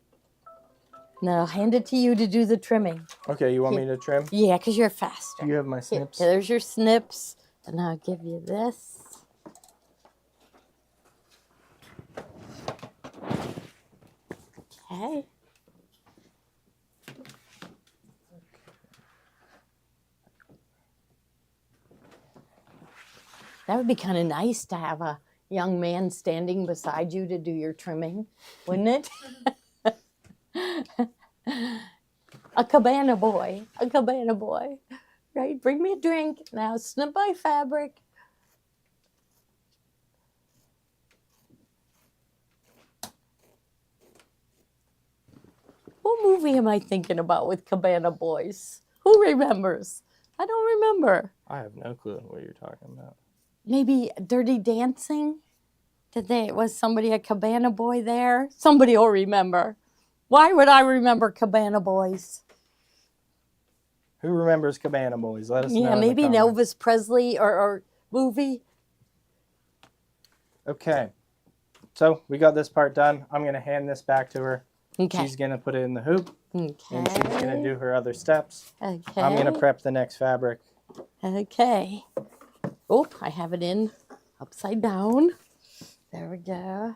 Now I'll hand it to you to do the trimming. Okay, you want me to trim? Yeah, because you're faster. Do you have my Here, snips? there's your snips. And I'll give you this. Okay. That would be kind of nice to have a young man standing beside you to do your trimming, wouldn't it? A cabana boy, right? Bring me a drink. Now snip my fabric. What movie am I thinking about with cabana boys? Who remembers? I don't remember. I have no clue what you're talking about. Maybe Dirty Dancing? Was somebody a cabana boy there? Somebody will remember. Why would I remember cabana boys? Who remembers Cabana Boys? Let us know. Yeah, in the maybe an comments. Elvis Presley or movie. Okay, so we got this part done. I'm gonna hand this back to her. Okay. She's gonna put it in the hoop, Okay. and she's gonna do her other steps. Okay. I'm gonna prep the next fabric. Okay. Oh, I have it in upside down. There we go.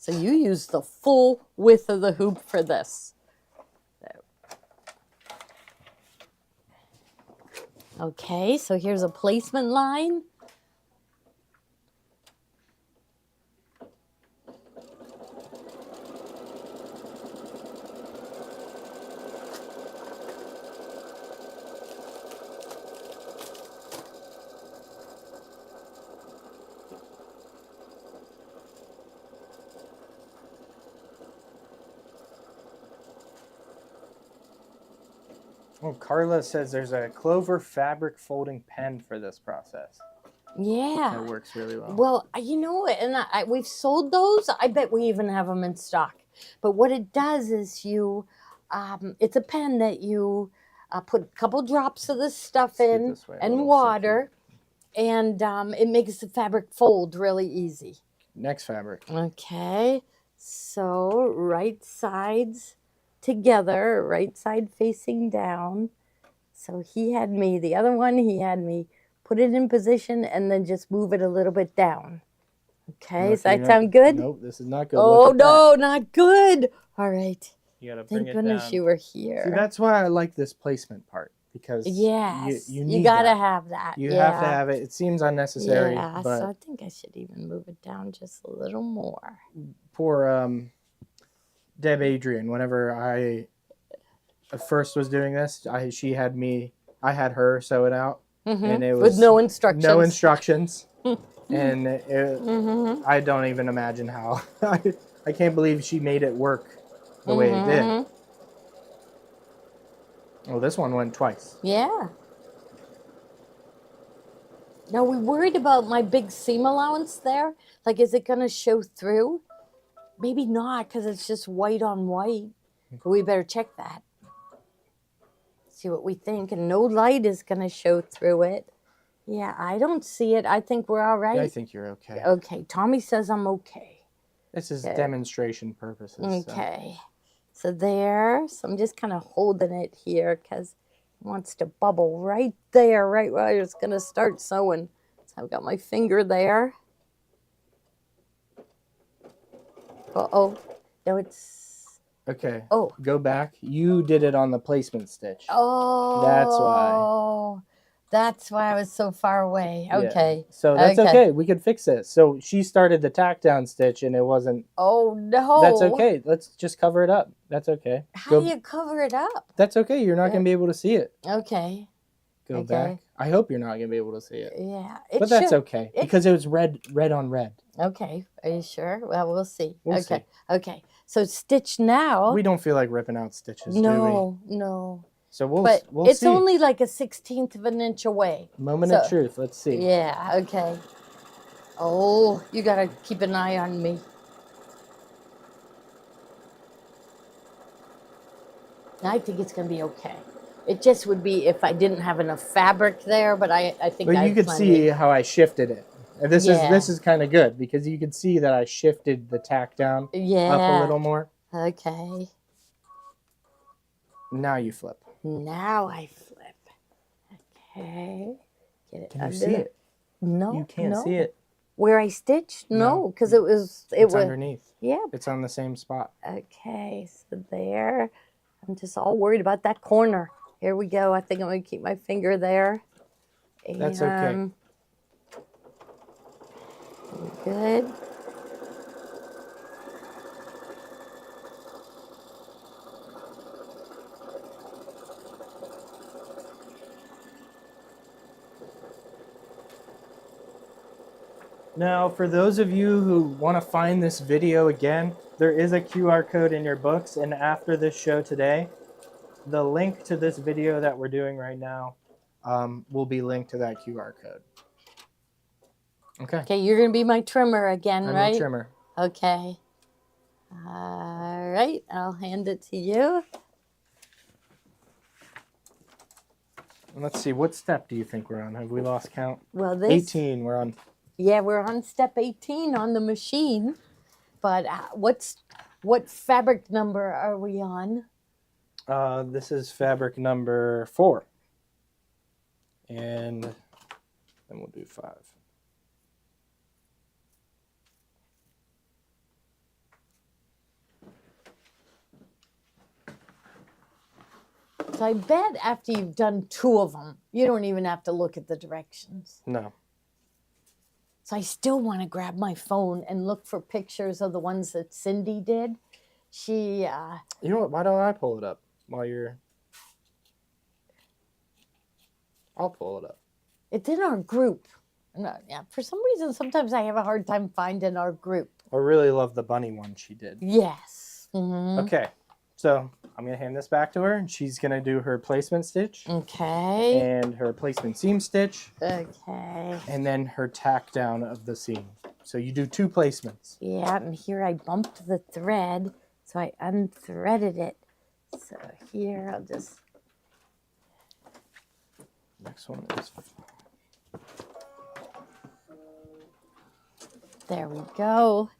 So you use the full width of the hoop for this. Okay, so here's a placement line. Oh, Carla says there's a Clover fabric folding pen for this process. Yeah. That works really well. Well, you know, and we've sold those. I bet we even have them in stock. But what it does is it's a pen that you put a couple drops of this stuff Let's get in this way a and little, water, and it makes the fabric fold really easy. Next fabric. Okay, so right sides together, right side facing down. So the other one, he had me put it in position and then just move it a little bit down. Okay, does that sound good? Nope, this is not good. Oh, Look at no, not good. All right. You gotta bring Thank it goodness down. you were here. See, that's why I like this placement part, because Yes, you you need gotta that. have that. You yeah. have to have it. It seems unnecessary, Yeah, but so I think I should even move it down just a little more. poor Deb Adrian, whenever I first was doing this, I had her sew it out, and it was With no instructions. no instructions, and Mm-hmm. I don't even imagine how. I can't believe she made it work the way it did. Oh, this one went twice. Yeah. Now, we worried about my big seam allowance there. Like, is it going to show through? Maybe not, because it's just white on white. But we better check that. See what we think. And no light is going to show through it. Yeah, I don't see it. I think we're all right. I think you're okay. Okay, Tommy says I'm okay. This is Okay. demonstration purposes. Okay. So there. So I'm just kind of holding it here because it wants to bubble right there, right where it's going to start sewing. So I've got my finger there. Uh-oh. No, it's... Okay. Oh. Go back. You did it on the placement stitch. Oh. That's why. That's why I was so far away. Yeah. Okay. So that's Okay. okay. We could fix it. So she started the tack down stitch and it wasn't. Oh no. That's okay. Let's just cover it up. That's okay. How do you cover it up? That's okay. You're not going to be able to see it. Okay. Go Okay. back. I hope you're not going to be able to see it. Yeah. But that's should- okay because it was red on red. Okay. Are you sure? Well, we'll see. We'll okay. see. Okay. So stitch now. We don't feel like ripping out stitches, do we? No. So we'll It's see. only like a 1/16 of an inch away. Moment of truth. Let's see. Yeah, okay. Oh, you got to keep an eye on me. I think it's going to be okay. It just would be if I didn't have enough fabric there, but I think But you could see how I shifted it. And this is kind of good because you can see that I shifted the tack down up a little more. Okay. Now you flip. Now I flip. Okay. Get it Can you under see there. it? No. You can't no. see it. Where I stitched? No, because it was It's underneath. Yeah. It's on the same spot. Okay, so there. I'm just all worried about that corner. Here we go. I think I'm going to keep my finger there. That's okay. Good. Now, for those of you who want to find this video again, there is a QR code in your books, and after this show today, the link to this video that we're doing right now will be linked to that QR code. Okay. Okay, you're going to be my trimmer again, I'm right? the trimmer. Okay. All right, I'll hand it to you. Let's see, what step do you think we're on? Have we lost count? Well, this 18, we're on. Yeah, we're on step 18 on the machine. But what fabric number are we on? This is fabric number 4. And then we'll do 5. So I bet after you've done 2 of them, you don't even have to look at the directions. No. So I still want to grab my phone and look for pictures of the ones that Cindy did. She, You know what? Why don't I pull it up while you're... I'll pull it up. it's in our group. No, yeah, for some reason, sometimes I have a hard time finding our group. I really love the bunny one she did. Yes. Mm-hmm. Okay, so I'm going to hand this back to her, and she's going to do her placement stitch, Okay. and her placement seam stitch, Okay. and then her tack down of the seam. So you do 2 placements. Yeah, and here I bumped the thread, so I unthreaded it. So here I'll just... Next one is... There we go.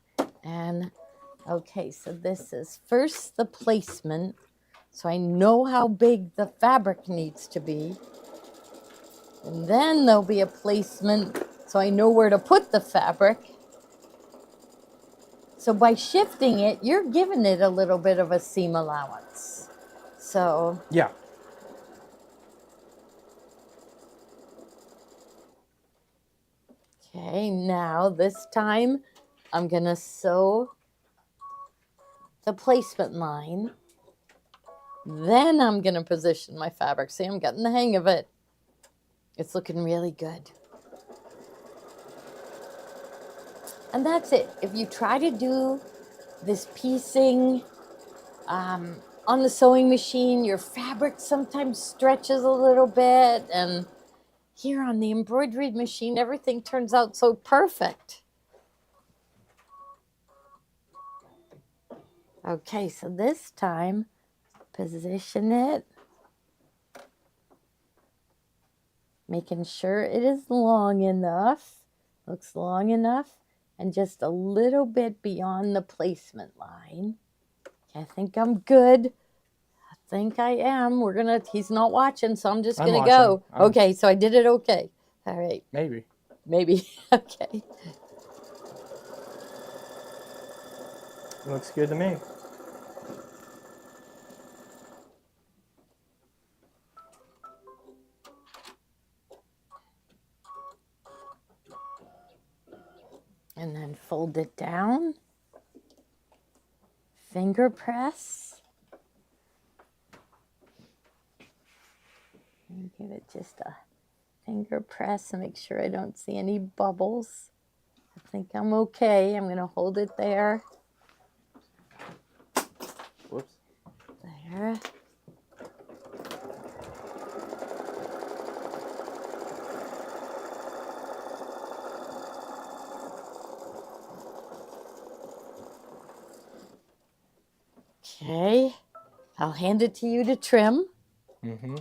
And okay, so this is first the placement. So I know how big the fabric needs to be. And then there'll be a placement so I know where to put the fabric. So by shifting it, you're giving it a little bit of a seam allowance. So Yeah. okay, now this time I'm gonna sew the placement line. Then I'm gonna position my fabric. See, I'm getting the hang of it. It's looking really good. And that's it. If you try to do this piecing on the sewing machine, your fabric sometimes stretches a little bit, and here on the embroidery machine, everything turns out so perfect. Okay, so this time, position it, making sure it is long enough, looks long enough, and just a little bit beyond the placement line. Okay, I think I'm good. I think I am. He's not watching, so I'm just gonna go. Okay, so I did it okay. All right. Maybe. Maybe. Okay. Looks good to me. And then fold it down. Finger press. And give it just a finger press and make sure I don't see any bubbles. I think I'm okay. I'm going to hold it there. Whoops. There. Okay. I'll hand it to you to trim. Mm-hmm.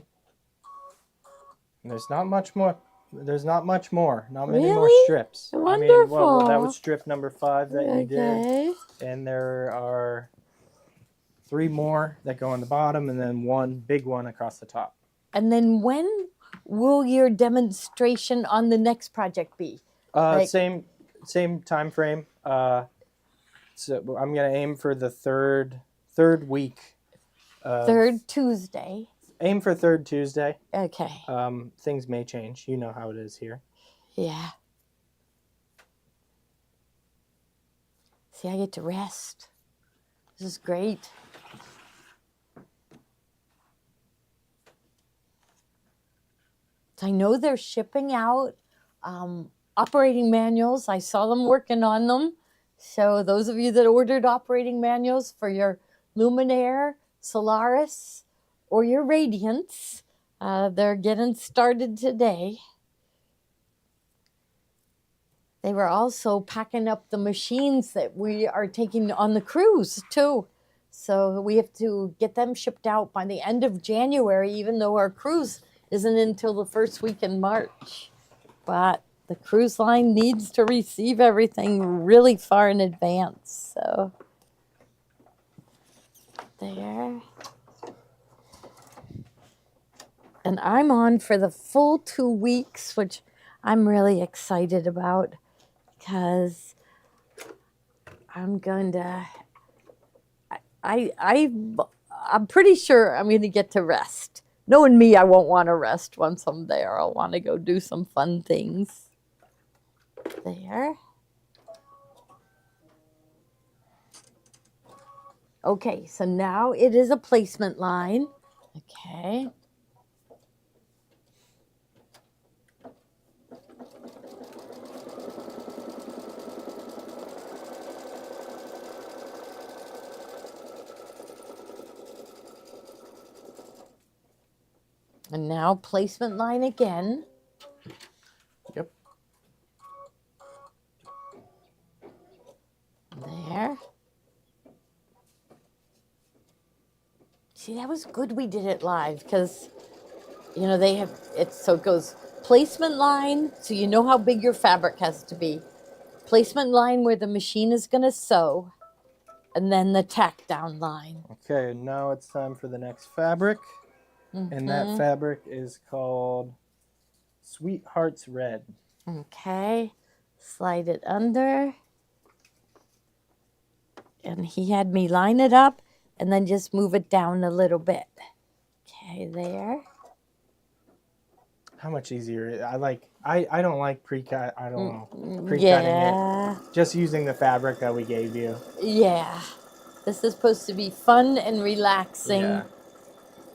There's not much more. There's not much more. Not many more Really? strips. I mean, that Wonderful. was strip number 5 that you did. Okay. And there are 3 more that go on the bottom, and then one big one across the top. And then when will your demonstration on the next project be? Same time frame. So I'm gonna aim for the third week. Third Tuesday. Aim for third Tuesday. Okay. Things may change. You know how it is here. Yeah. See, I get to rest. This is great. So I know they're shipping out operating manuals. I saw them working on them. So those of you that ordered operating manuals for your Luminaire, Solaris, or your Radiance, they're getting started today. They were also packing up the machines that we are taking on the cruise too. So we have to get them shipped out by the end of January, even though our cruise isn't until the first week in March. But the cruise line needs to receive everything really far in advance. So there. And I'm on for the full 2 weeks, which I'm really excited about because I'm going to, I'm pretty sure I'm going to get to rest. Knowing me, I won't want to rest once I'm there. I'll want to go do some fun things. There. Okay, so now it is a placement line. Okay. And now placement line again. Yep. There. See, that was good we did it live because, you know, they have it. So it goes placement line. So you know how big your fabric has to be. Placement line where the machine is going to sew. And then the tack down line. Okay, now it's time for the next fabric. And that fabric is called Sweetheart's Red. Okay. Slide it under. And he had me line it up and then just move it down a little bit. Okay, there. How much easier? I don't like pre-cut. I don't know. Pre-cutting Yeah. it. Just using the fabric that we gave you. Yeah. This is supposed to be fun and relaxing. Yeah.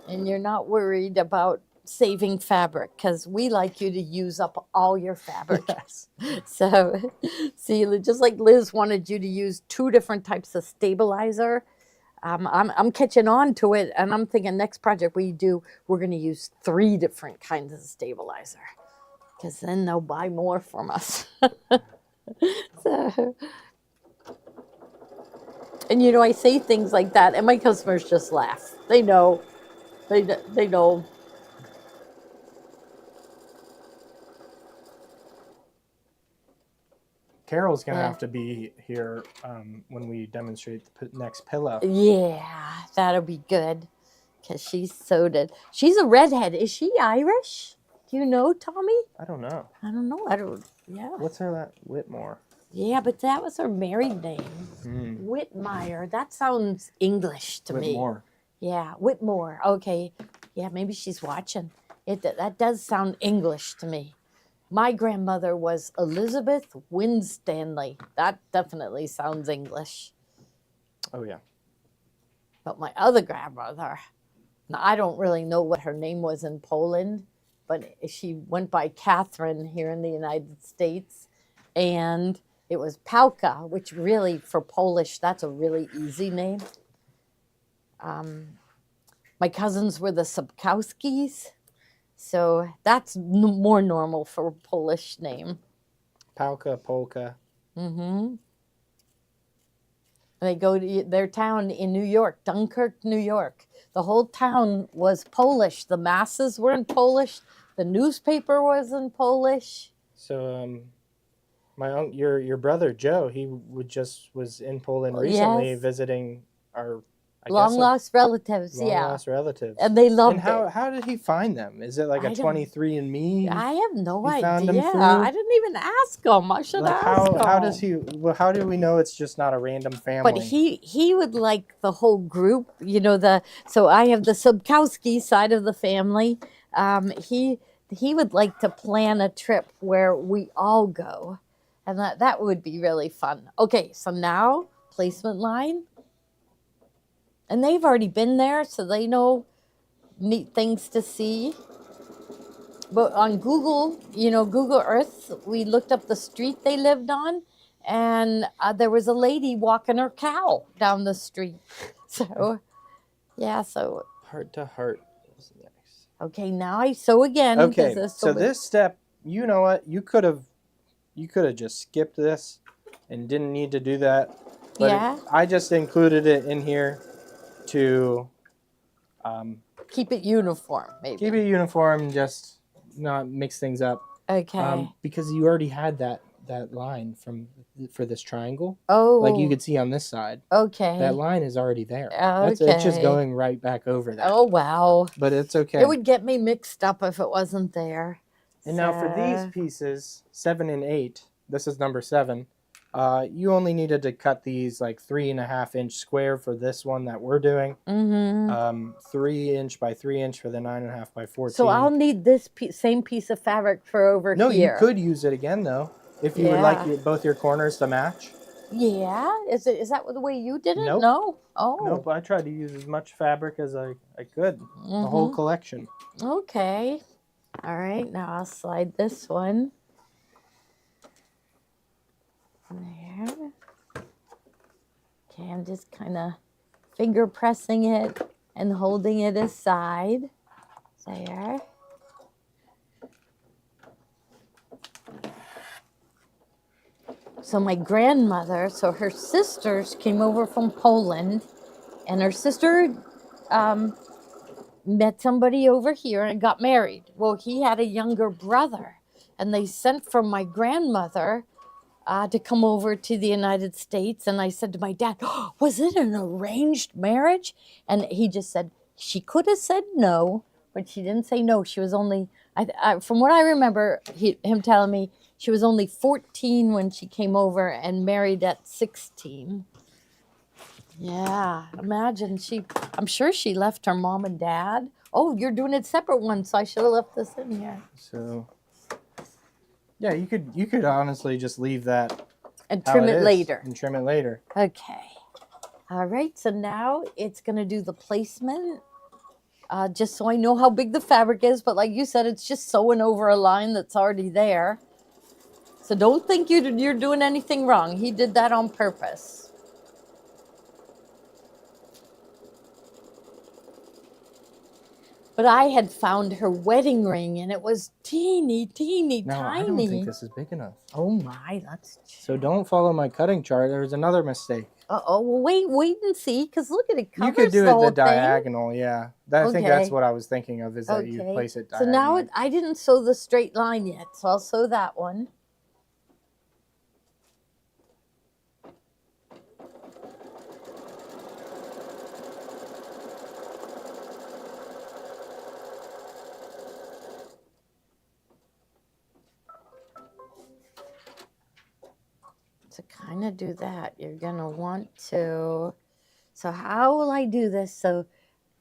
And you're not worried about saving fabric because we like you to use up all your fabric. Yes. So, see, just like Liz wanted you to use 2 different types of stabilizer, I'm catching on to it, and I'm thinking next project we do, we're going to use 3 different kinds of stabilizer because then they'll buy more from us. So, and you know, I say things like that, and my customers just laugh. They know. They know. Carol's going to have to be here when we demonstrate the next pillow. Yeah, that'll be good because she's sewed it. She's a redhead. Is she Irish? Do you know, Tommy? I don't know. I don't know. Yeah. What's her Whitmore? Yeah, but that was her married name. Whitmire. That sounds English to me. Whitmore. Yeah, Whitmore. Okay. Yeah, maybe she's watching. That does sound English to me. My grandmother was Elizabeth Winstanley. That definitely sounds English. Oh yeah. But my other grandmother, now I don't really know what her name was in Poland, but she went by Catherine here in the United States. And it was Pałka, which really, for Polish, that's a really easy name. My cousins were the Subkowskis, so that's more normal for a Polish name. Pałka, polka. Mm-hmm. They go to their town in New York, Dunkirk, New York. The whole town was Polish. The masses were in Polish. The newspaper was in Polish. So your brother Joe, he was in Poland recently Yes. visiting our Long lost relatives, long yeah. lost relatives. And they loved And how did he find them? Is it like I a don't- 23andMe? I have no You found idea. them through? I didn't even ask him. I should Like ask him. how does he? Well, how do we know it's just not a random family? But he would like the whole group, you know. So I have the Subkowski side of the family. He would like to plan a trip where we all go, and that would be really fun. Okay, so now placement line, and they've already been there, so they know neat things to see. But on Google, Google Earth, we looked up the street they lived on, and there was a lady walking her cow down the street. So, yeah, so. Heart to heart is next. Okay, now I sew again. Okay, This so this step, you know what? You could have just skipped this and didn't need to do that. But Yeah. I just included it in here to Keep it uniform, maybe. keep it uniform, just not mix things up. Okay. Because you already had that line for this triangle. Oh. Like you could see on this side. Okay. That line is already there. Okay. It's just going right back over that. Oh, wow. But it's okay. It would get me mixed up if it wasn't there. And now for these pieces, 7 and 8, this is number 7. You only needed to cut these like 3.5-inch square for this one that we're doing. Mm-hmm. 3-inch by 3-inch for the 9.5 by 14. So I'll need this same piece of fabric for over No, here. you could use it again though, if you would like both your corners to match. Yeah, is that the way you did it? Nope. No. Oh. Nope, I tried to use as much fabric as I could, the whole collection. Okay. All right. Now I'll slide this one. There. Okay, I'm just kind of finger pressing it and holding it aside. There. So my grandmother, her sisters came over from Poland, and her sister met somebody over here and got married. Well, he had a younger brother, and they sent for my grandmother to come over to the United States. And I said to my dad, oh, was it an arranged marriage? And he just said, she could have said no, but she didn't say no. She was only, from what I remember, him telling me, she was only 14 when she came over and married at 16. Yeah, imagine I'm sure she left her mom and dad. Oh, you're doing a separate one, so I should have left this in here. So, yeah, you could honestly just leave that and trim it later. And trim it later. Okay. All right, so now it's going to do the placement, just so I know how big the fabric is. But like you said, it's just sewing over a line that's already there. So don't think you're doing anything wrong. He did that on purpose. But I had found her wedding ring, and it was teeny, tiny. No, I don't think this is big enough. Oh my, that's... So don't follow my cutting chart. There's another mistake. Uh-oh, well, wait and see, because look at it, covers you could do the it whole the diagonal, yeah. I think that's what I was thinking of, is that you place it diagonally. So now I didn't sew the straight line yet, so I'll sew that one. To kind of do that, you're going to want to, so how will I do this so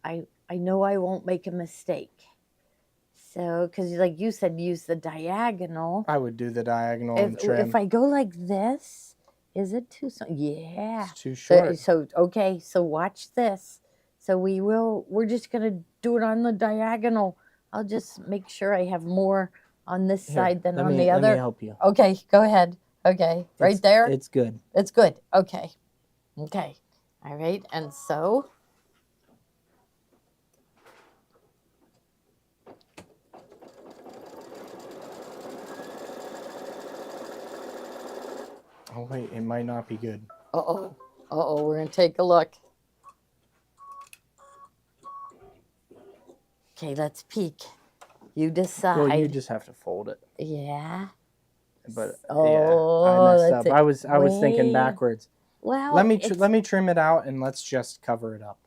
I know I won't make a mistake? So, because like you said, use the diagonal. I would do the diagonal and trim. If I go like this, is it too small? Yeah. It's too So, short. so okay, so watch this. So we're just gonna do it on the diagonal. I'll just make sure I have more on this Here, side than let on me- the Let me other. help you. Okay, go ahead. Okay, right there. It's good. It's good. Okay. Okay. All right. And so. Oh wait, it might not be good. Uh-oh. Uh-oh, we're going to take a look. Okay, let's peek. You decide. Well, you just have to fold it. Yeah. But Oh, yeah, I messed that's up. it. I was thinking Wait. backwards. Well, Let me trim it out and let's just cover it up.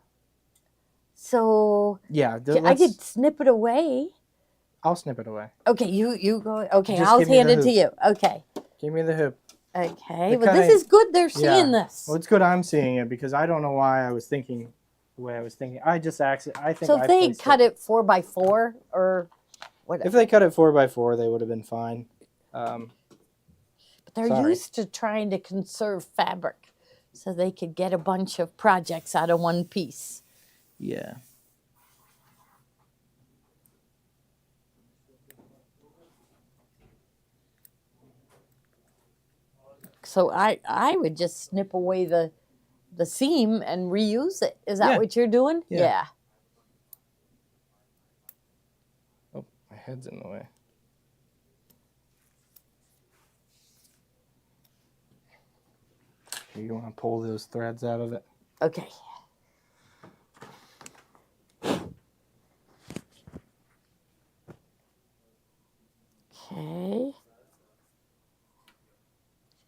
So Yeah, I could snip it away. I'll snip it away. Okay, you go. Okay, Just I'll give me hand the it to hoop. you. Okay. Give me the hoop. Okay. The Well, this cutting- is good. They're seeing Yeah. this. Well, it's good I'm seeing it because I don't know why I was thinking the way I was thinking. I think So if I they placed cut it 4x4 or whatever. If they cut it 4x4, they would have been fine. But they're sorry. used to trying to conserve fabric so they could get a bunch of projects out of one piece. Yeah. So I would just snip away the seam and reuse it. Is that Yeah. what you're doing? Yeah. Oh, my head's in the way. You want to pull those threads out of it? Okay. Okay.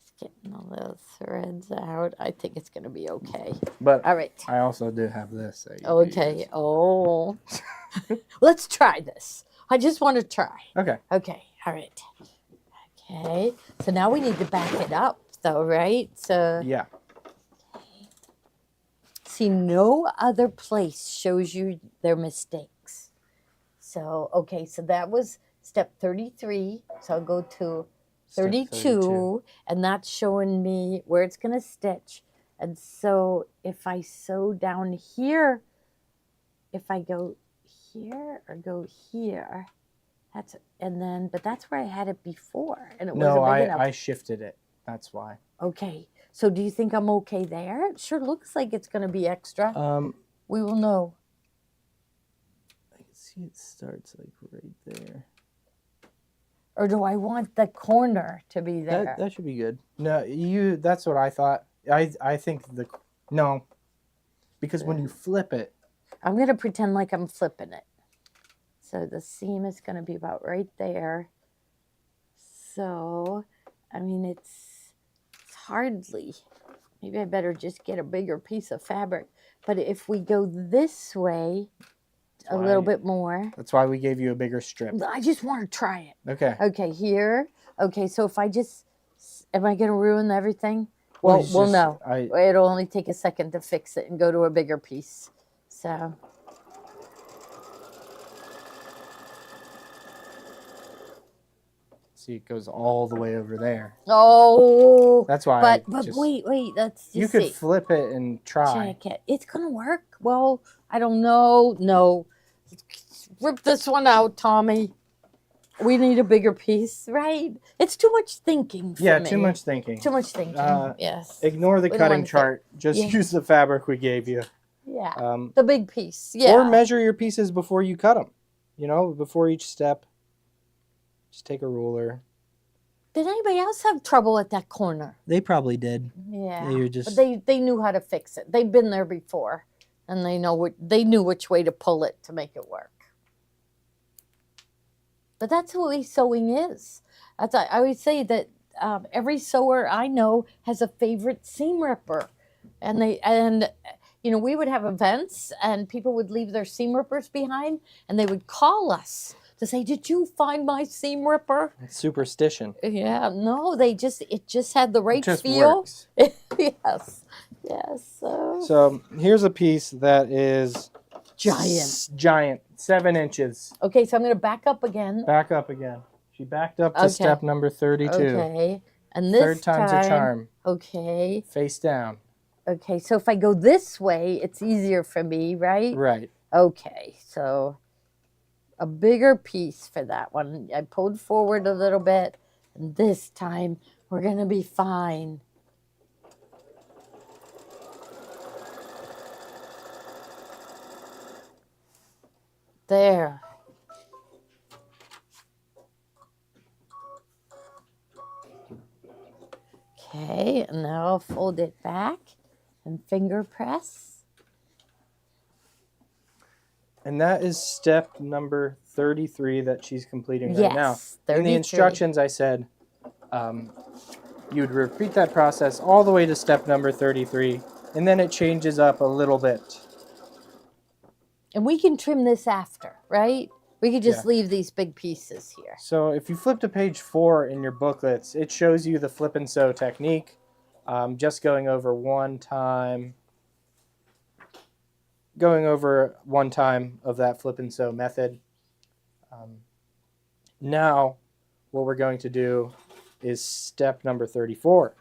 Just getting all those threads out. I think it's going to be okay. But All right. I also do have this. that you could Okay. use. Oh. Let's try this. I just want to try. Okay. Okay. All right. Okay. So now we need to back it up, though, right? So Yeah. see, no other place shows you their mistakes. So okay. So that was step 33. So I'll go to Step 32, and that's showing me where it's going to stitch. And so if I sew down here, if I go here or go here, but that's where I had it before, and it No, wasn't big enough. I shifted it. That's why. Okay, so do you think I'm okay there? It sure looks like it's going to be extra. We will know. I can see it starts like right there. Or do I want the corner to be there? That should be good. No, that's what I thought. I think no. Because when you flip it, I'm going to pretend like I'm flipping it. So the seam is going to be about right there. So, I mean, it's hardly. Maybe I better just get a bigger piece of fabric. But if we go this way a little bit more. That's why we gave you a bigger strip. I just want to try it. Okay. Okay, here. Okay, so if I just, am I going to ruin everything? Well, we'll know. It'll only take a second to fix it and go to a bigger piece. So. See, it goes all the way over there. Oh. That's why. But wait, let's just You could see. flip it and try. Check it. It's going to work. Well, I don't know. No. Rip this one out, Tommy. We need a bigger piece, right? It's too much thinking for me. Too much thinking. Too much thinking, yes. Ignore the We don't cutting want to- chart. Just Yeah. use the fabric we gave you. Yeah, the big piece, yeah. Or measure your pieces before you cut them. Before each step. Just take a ruler. Did anybody else have trouble at that corner? They probably did. Yeah, You're just... but they knew how to fix it. They've been there before, and they knew which way to pull it to make it work. But that's the way sewing is. I always say that every sewer I know has a favorite seam ripper, and we would have events, and people would leave their seam rippers behind, and they would call us to say, "Did you find my seam ripper?" It's superstition. Yeah, no, it just had the right It just feel. works. Yes. So here's a piece that is Giant. giant, 7 inches. Okay, so I'm going to back up again. Back up again. She backed up to Okay. step number 32. Okay. And this Third time's time, a charm. Okay. Face down. Okay, so if I go this way, it's easier for me, right? Right. Okay, so a bigger piece for that one. I pulled forward a little bit, and this time we're going to be fine. There. Okay, and now I'll fold it back and finger press. And that is step number 33 that she's completing right now. Yes, In the 33. instructions, I said you would repeat that process all the way to step number 33, and then it changes up a little bit. And we can trim this after, right? We could just Yeah. leave these big pieces here. So if you flip to page 4 in your booklets, it shows you the flip and sew technique. Just going over one time of that flip and sew method. Now, what we're going to do is step number 34.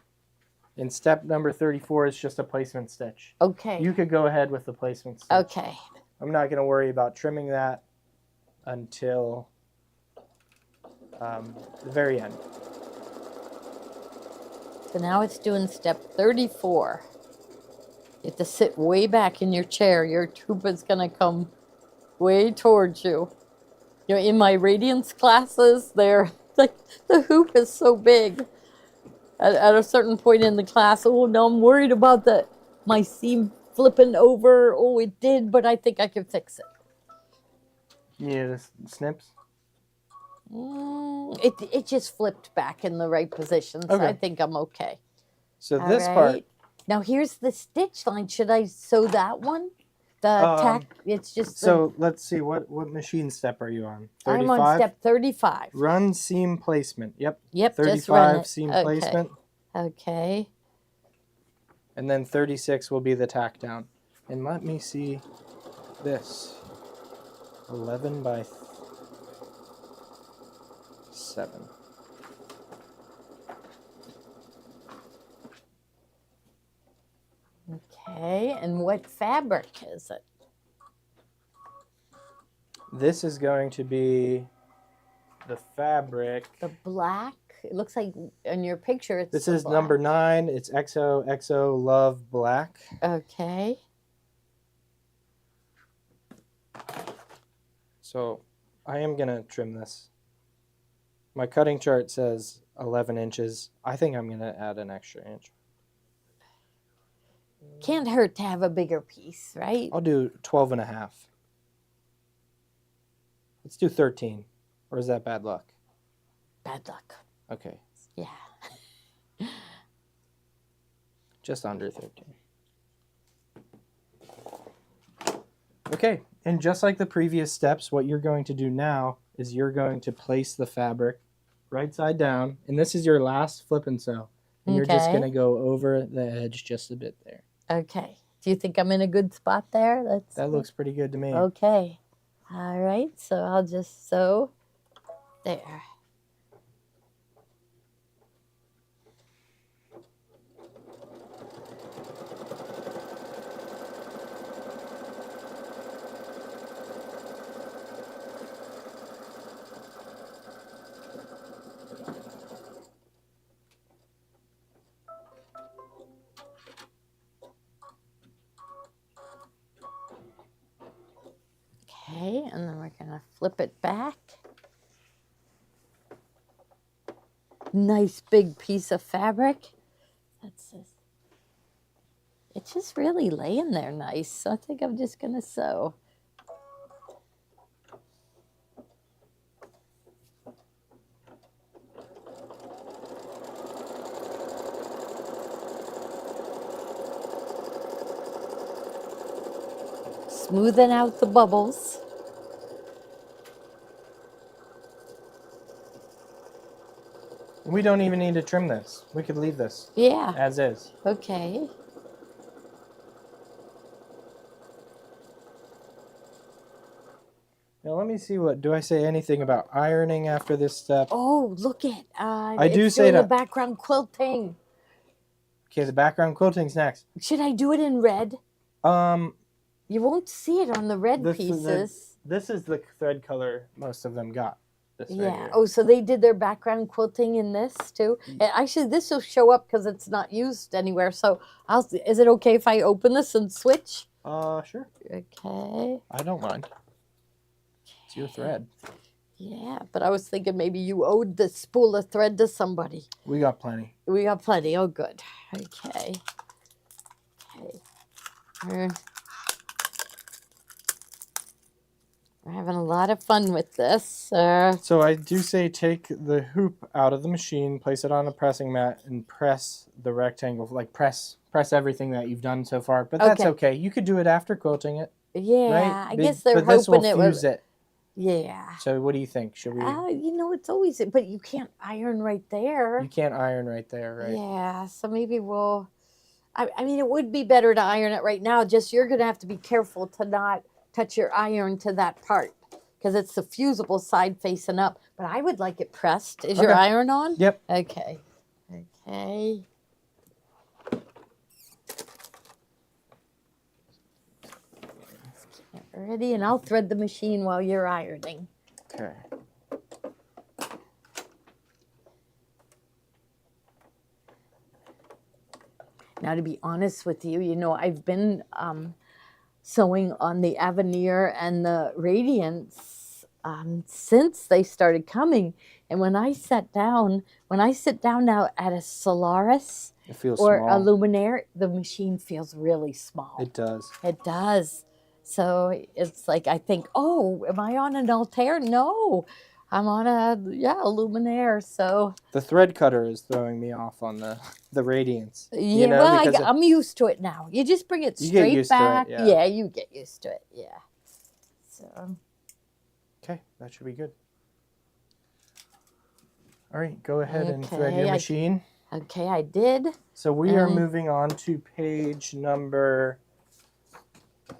And step number 34 is just a placement stitch. Okay. You could go ahead with the placement stitch. Okay. I'm not going to worry about trimming that until the very end. So now it's doing step 34. You have to sit way back in your chair. Your hoop is going to come way towards you. You know, in my radiance classes, they're like the hoop is so big. At a certain point in the class, oh no, I'm worried about my seam flipping over. Oh, it did, but I think I can fix it. Yeah, the snips. It just flipped back in the right position, so Okay. I think I'm okay. So All this right. part, Now here's the stitch line. Should I sew that one? The tack. It's just. so let's see, what machine step are you on? 35? I'm on step 35. Run seam placement. Yep. Yep. Just run 35 it. seam Okay. placement. Okay. And then 36 will be the tack down. And let me see this. 11 by 7. Okay. And what fabric is it? This is going to be the fabric. The black. It looks like in your picture it's. This the is black. number 9. It's XOXO Love Black. Okay. So I am going to trim this. My cutting chart says 11 inches. I think I'm going to add an extra inch. Can't hurt to have a bigger piece, right? I'll do 12 and a half. Let's do 13. Or is that bad luck? Bad luck. Okay. Yeah. Just under 13. Okay, and just like the previous steps, what you're going to do now is you're going to place the fabric right side down, and this is your last flip and sew. And you're just Okay. going to go over the edge just a bit there. Okay. Do you think I'm in a good spot there? That looks pretty good to me. Okay. All right. So I'll just sew there. Okay, and then we're gonna flip it back. Nice big piece of fabric. That's just, it's just really laying there nice. So I think I'm just gonna sew. Smoothing out the bubbles. We don't even need to trim this. We could leave this Yeah, as is. okay. Now let me see do I say anything about ironing after this step? Oh, look at I do it's say doing the that. background quilting. Okay, the background quilting's next. Should I do it in red? Um, You won't see it on the red This is pieces. this is the thread color most of them got. This right Yeah. here. Oh, so they did their background quilting in this too. And actually, this will show up because it's not used anywhere. So, is it okay if I open this and switch? Sure. Okay. I don't mind. It's your thread. Yeah, but I was thinking maybe you owed the spool of thread to somebody. We got plenty. We got plenty. Oh, good. Okay. Okay. We're having a lot of fun with this. So I do say take the hoop out of the machine, place it on a pressing mat, and press the rectangle. Like press everything that you've done so far. But that's okay. You could do it after quilting it. Yeah, Right? I guess they're but this will hoping it fuse was. it. Yeah. So what do you think? Should we? It's always, but you can't iron right there. You can't iron right there, right? Yeah, so maybe we'll. I mean, it would be better to iron it right now. Just you're gonna have to be careful to not touch your iron to that part because it's the fusible side facing up. But I would like it pressed. Is your Okay. iron on? Yep. Okay. Okay. Let's get ready, and I'll thread the machine while you're ironing. Okay. Now, to be honest with you, I've been sewing on the Avenir and the Radiance since they started coming. And when I sit down now at a Solaris It feels or small. a Luminaire, the machine feels really small. It does. It does. So it's like I think, oh, am I on an Altair? No, I'm on a Luminaire. So The thread cutter is throwing me off on the Radiance. yeah, well, I'm used to it now. You just bring it You get straight used to it, back. yeah. Yeah, you get used to it. Yeah. So Okay, that should be good. All right, go ahead and thread your Okay, machine. okay, I did. So we are moving on to page number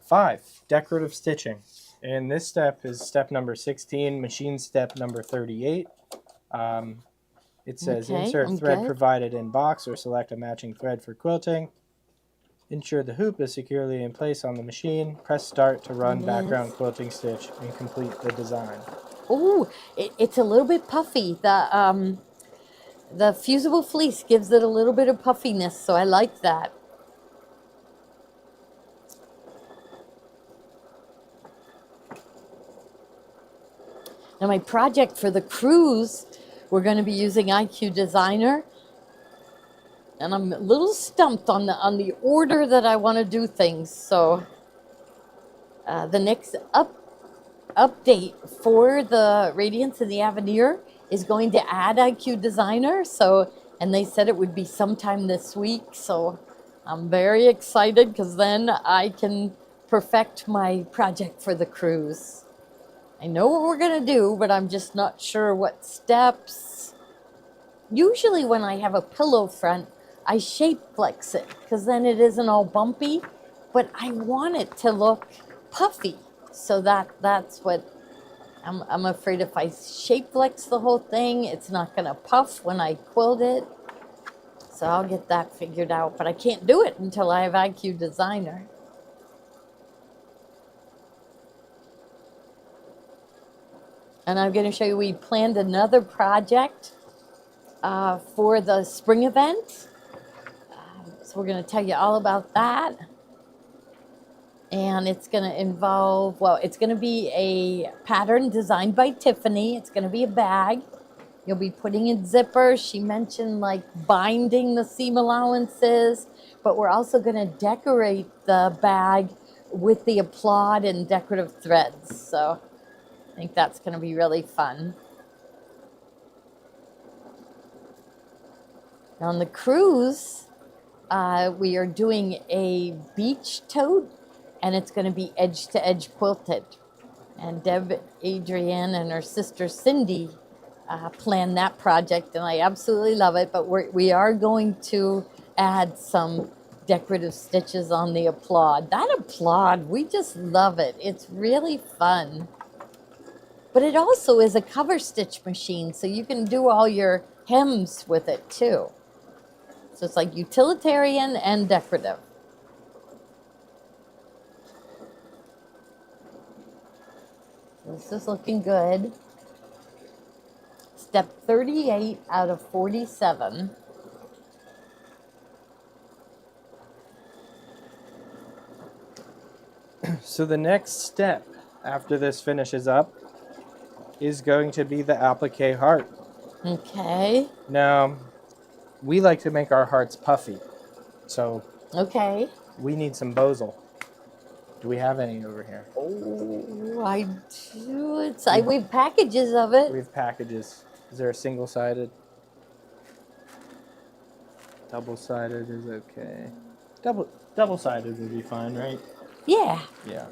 5, decorative stitching. And this step is step number 16, machine step number 38. It says Okay, insert I'm thread good. provided in box or select a matching thread for quilting. Ensure the hoop is securely in place on the machine. Press start to run It background is. quilting stitch and complete the design. Oh, it's a little bit puffy. The fusible fleece gives it a little bit of puffiness, so I like that. Now my project for the cruise, we're going to be using IQ Designer, and I'm a little stumped on the order that I want to do things. So the next update for the Radiance and the Avenir is going to add IQ Designer. So, and they said it would be sometime this week. So I'm very excited because then I can perfect my project for the cruise. I know what we're going to do, but I'm just not sure what steps. Usually when I have a pillow front, I shape flex it because then it isn't all bumpy, but I want it to look puffy. So that's what I'm afraid if I shape flex the whole thing, it's not going to puff when I quilt it. So I'll get that figured out, but I can't do it until I have IQ Designer. And I'm going to show you, we planned another project for the spring event. So we're going to tell you all about that. And it's going to involve, well, it's going to be a pattern designed by Tiffany. It's going to be a bag. You'll be putting in zippers. She mentioned like binding the seam allowances, but we're also going to decorate the bag with the applaud and decorative threads. So I think that's going to be really fun. Now on the cruise, we are doing a beach tote, and it's going to be edge-to-edge quilted. And Deb, Adrienne, and her sister Cindy planned that project, and I absolutely love it. But we are going to add some decorative stitches on the applaud. That applaud, we just love it. It's really fun. But it also is a cover stitch machine, so you can do all your hems with it too. So it's like utilitarian and decorative. This is looking good. Step 38 out of 47. So the next step after this finishes up is going to be the applique heart. Okay. Now, we like to make our hearts puffy, so Okay. we need some bosal. Do we have any over here? Oh, I do. We have packages of it. We have packages. Is there a single-sided? Double-sided is okay. Double-sided would be fine, right? Yeah. Yeah.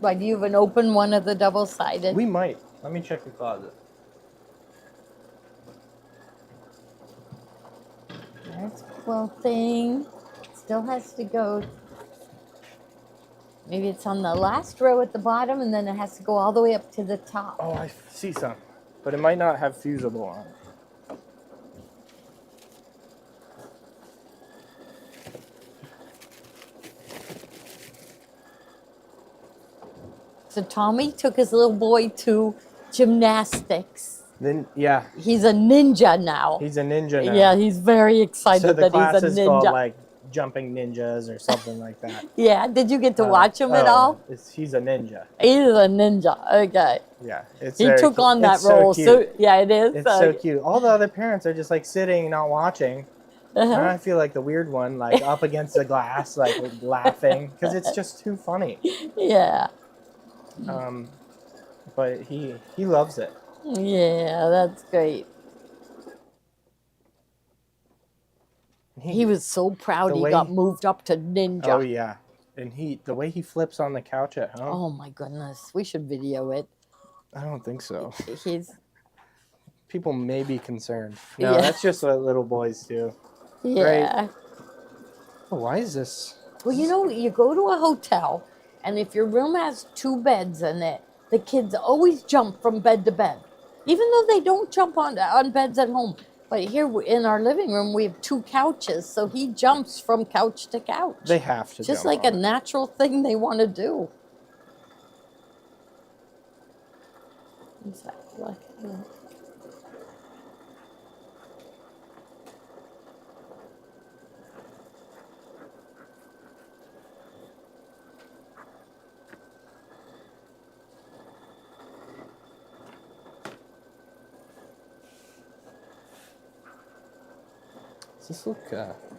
Why, do you have an open one of the double-sided? We might. Let me check the closet. There's quilting. Still has to go. Maybe it's on the last row at the bottom, and then it has to go all the way up to the top. Oh, I see some. But it might not have fusible on it. So Tommy took his little boy to gymnastics. Then, yeah, He's a ninja now. he's a ninja now. Yeah, he's very excited So the that class he's a is called ninja. like jumping ninjas or something like that. Yeah, did you get to watch him at all? He's a ninja. He's a ninja. Okay. Yeah, it's He very took cute. on that It's role. So So, cute. yeah, it is. It's so cute. All the other parents are just like sitting, not watching. And Uh-huh. I feel like the weird one, like up against the glass, like laughing, because it's just too funny. Yeah. But he loves it. Yeah, that's great. He was so proud the he way- got moved up to ninja. Oh yeah, and the way he flips on the couch at home. Oh my goodness. We should video it. I don't think so. He's People may be concerned. No, Yeah. that's just what little boys do. yeah. Oh, why is this? Well, you know, you go to a hotel, and if your room has 2 beds in it, the kids always jump from bed to bed, even though they don't jump on beds at home. But here in our living room, we have 2 couches, so he jumps from couch to couch. They have to. Just jump like on a it. natural thing they want to do. Exactly. Does this look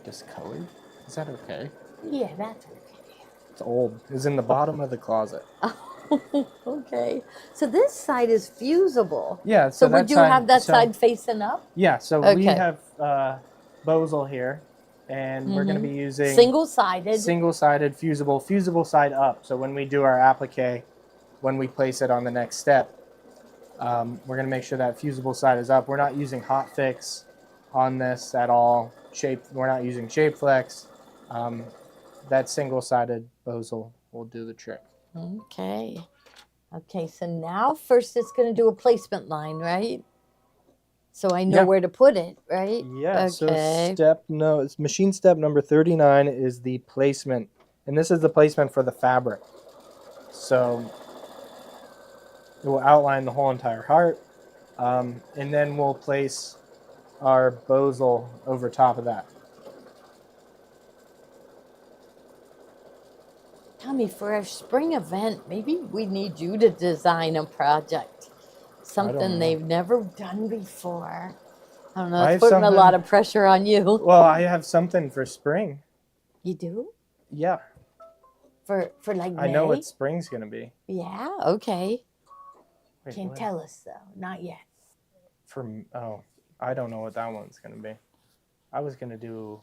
discolored? Is that okay? Yeah, that's It's old. It's in the bottom of the closet. okay. Okay. So this side is fusible. Yeah. So that would you side- have that so- side facing up? Yeah. So we Okay. have Bosal here, and we're going to be using Single-sided. single-sided fusible side up. So when we do our applique, when we place it on the next step, we're going to make sure that fusible side is up. We're not using hot fix on this at all. We're not using shape flex. That single-sided Bosal will do the trick. Okay. Okay, so now first it's going to do a placement line, right? So I know Yeah. where to put it, right? Yeah. Okay. So it's machine step number 39 is the placement, and this is the placement for the fabric. So it will outline the whole entire heart, and then we'll place our Bosal over top of that. Tommy, for our spring event, maybe we need you to design a project. Something know. they've never done before. I don't know, I it's have putting a something- lot of pressure on you. Well, I have something for spring. You do? Yeah, For like May? I know what spring's gonna be. Yeah, okay. Wait, Can't what? tell us though, not yet. I don't know what that one's gonna be. I was gonna do.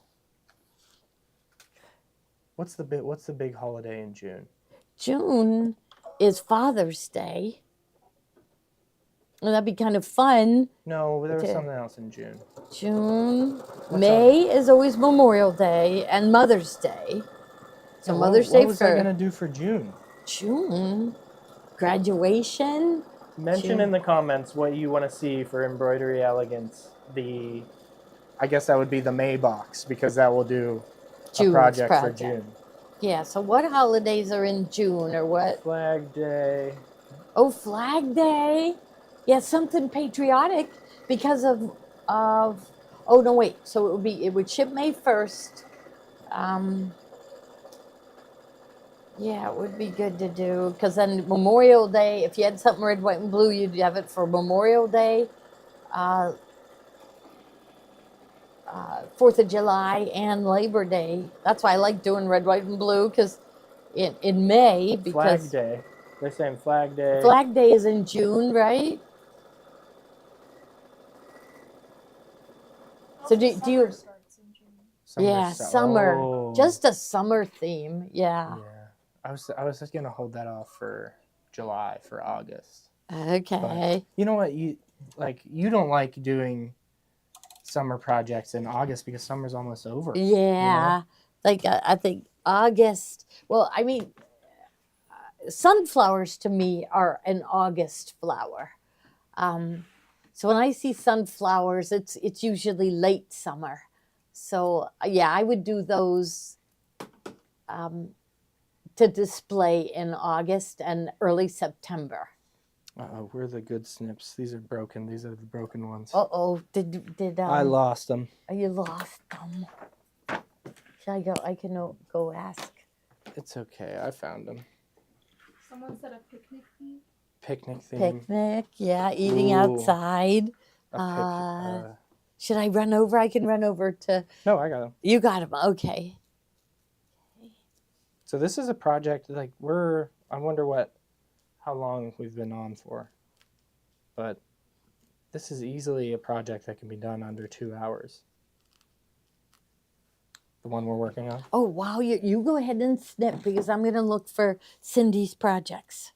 What's the big holiday in June? June is Father's Day. Well, that'd be kind of fun. No, there was Okay. something else in June. June. May is always Memorial Day and Mother's Day. So Mother's Day What was for I gonna do for June? June. graduation. Mention June. in the comments what you want to see for Embroidery Elegance. I guess that would be the May box, because that will do a June's project for project. June. Yeah, so what holidays are in June or what? Flag Day. Oh, Flag Day. Yeah, something patriotic because of oh no wait. So it would ship May 1st. Yeah, it would be good to do because then Memorial Day, if you had something red, white, and blue, you'd have it for Memorial Day, 4th of July, and Labor Day. That's why I like doing red, white, and blue because in May, because Flag Day. They're saying Flag Day. Flag Day is in June, right? So Also, do you? summer starts in June. Yeah, summer. Oh. Just a summer theme. Yeah. Yeah. I was just gonna hold that off for July, for August. Okay. You know what? You don't like doing summer projects in August because summer's almost over. Yeah. Like I think August. Well, I mean, sunflowers to me are an August flower. So when I see sunflowers, it's usually late summer. So yeah, I would do those to display in August and early September. Uh-oh, where are the good snips? These are broken. These are the broken ones. Uh-oh, did I lost them. you lost them? Should I go? I can go ask. It's okay. I found them. Someone said a picnic theme. Picnic theme. Picnic, yeah, eating Ooh. outside. Should I run over? I can run over to. No, I got them. You got them. Okay. So this is a project like I wonder how long we've been on for, but this is easily a project that can be done under 2 hours. The one we're working on. Oh wow, you go ahead and snip because I'm gonna look for Cindy's projects.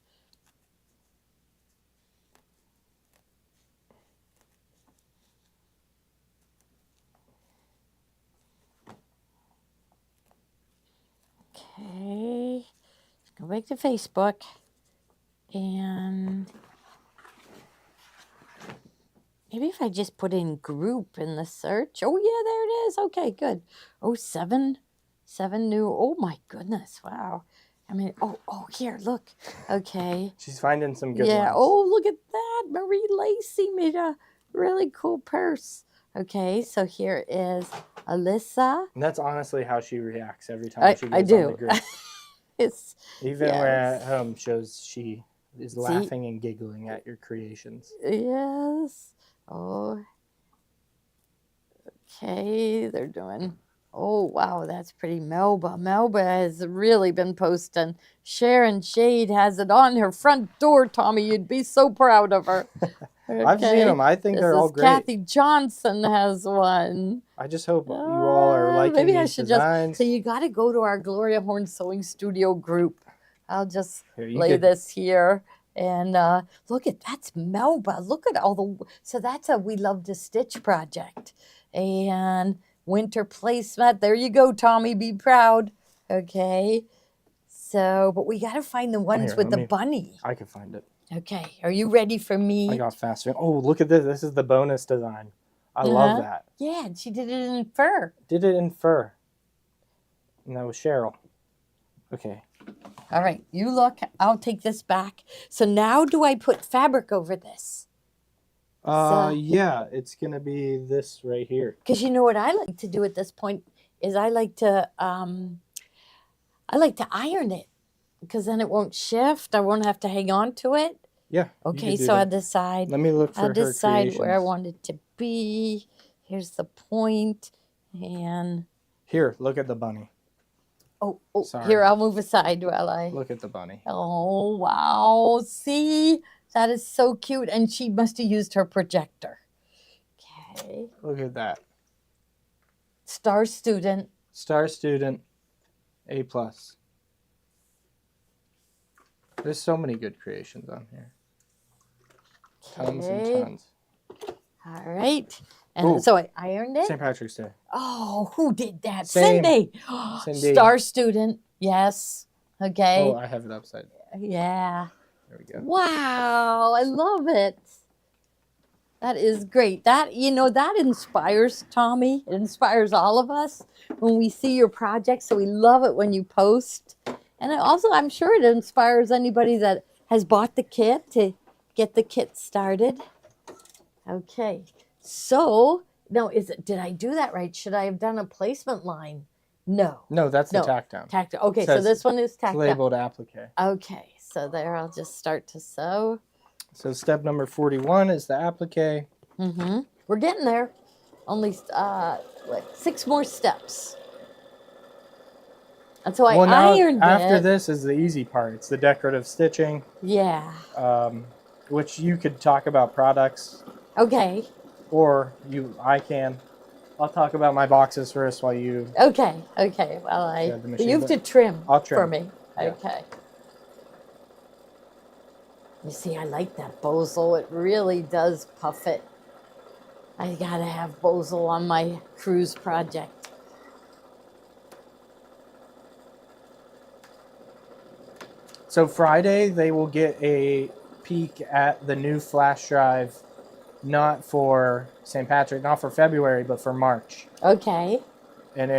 Okay, let's go back to Facebook and maybe if I just put in group in the search. Oh yeah, there it is. Okay, good. Oh, seven new. Oh my goodness, wow. I mean, oh here, look. Okay. She's finding some good Yeah. ones. Oh, look at that. Marie Lacey made a really cool purse. Okay, so here is Alyssa. And that's honestly how she reacts every time she goes I on do. the group. It's Even when at home shows she is See? laughing and giggling at your creations. yes. Oh. Okay, they're doing. Oh wow, that's pretty. Melba. Melba has really been posting. Sharon Shade has it on her front door. Tommy, you'd be so proud of her. I've seen them. I think This they're all is great. Kathy Johnson has one. I just hope you all are liking Maybe I these should designs. So you got to go to our Gloria Horn Sewing Studio group. I'll just Here, you lay could- this here. And look at that's Melba. Look at all the. So that's a We Love to Stitch project. And winter placemat. There you go, Tommy. Be proud. Okay. So, but we got to find the ones here, with let the me- bunny. I can find it. Okay. Are you ready for me? I got faster. Oh, look at this. This is the bonus design. I love that. Yeah, and she did it in fur. Did it in fur. And that was Cheryl. Okay. All right, you look. I'll take this back. So now do I put fabric over this? Yeah, it's going to be this right here. Because you know what I like to do at this point is I like to iron it because then it won't shift. I won't have to hang on to it. Yeah. you Okay, could do so I that. decide. Let me look for I'll her decide where I creations. want it to be. Here's the point, and Here, look at the bunny. oh, Sorry. here I'll move aside while I. Look at the bunny. Oh wow! See, that is so cute, and she must have used her projector. Okay. Look at that. Star student. Star student, A+. There's so many good creations on here. Tons and Okay. tons. All right. And Ooh. so I ironed it. St. Patrick's Day. Oh, who did that? Same. Cindy. Cindy. Star student. Yes. Okay. Oh, I have it upside. Yeah. There we go. Wow, I love it. That is great. That, you know, that inspires Tommy. It inspires all of us when we see your project. So we love it when you post. And also, I'm sure it inspires anybody that has bought the kit to get the kit started. Okay. So, no, did I do that right? Should I have done a placement line? No. No, that's the No. tack down. Tacked. Okay, It so says this one is It's tacked down. labeled applique. Okay, so there I'll just start to sew. So step number 41 is the applique. Mm-hmm. We're getting there. Only 6 more steps. And so Well, I now ironed after it. this is the easy part. It's the decorative stitching, Yeah. which you could talk about products, Okay. or I can. I'll talk about my boxes first while you. Okay. Okay. Well, Yeah, the machine, you have but to trim, I'll trim. for me. Yeah. Okay. You see, I like that bozo. It really does puff it. I gotta have bozo on my cruise project. So Friday they will get a peek at the new flash drive, not for St. Patrick, not for February, but for March, Okay. and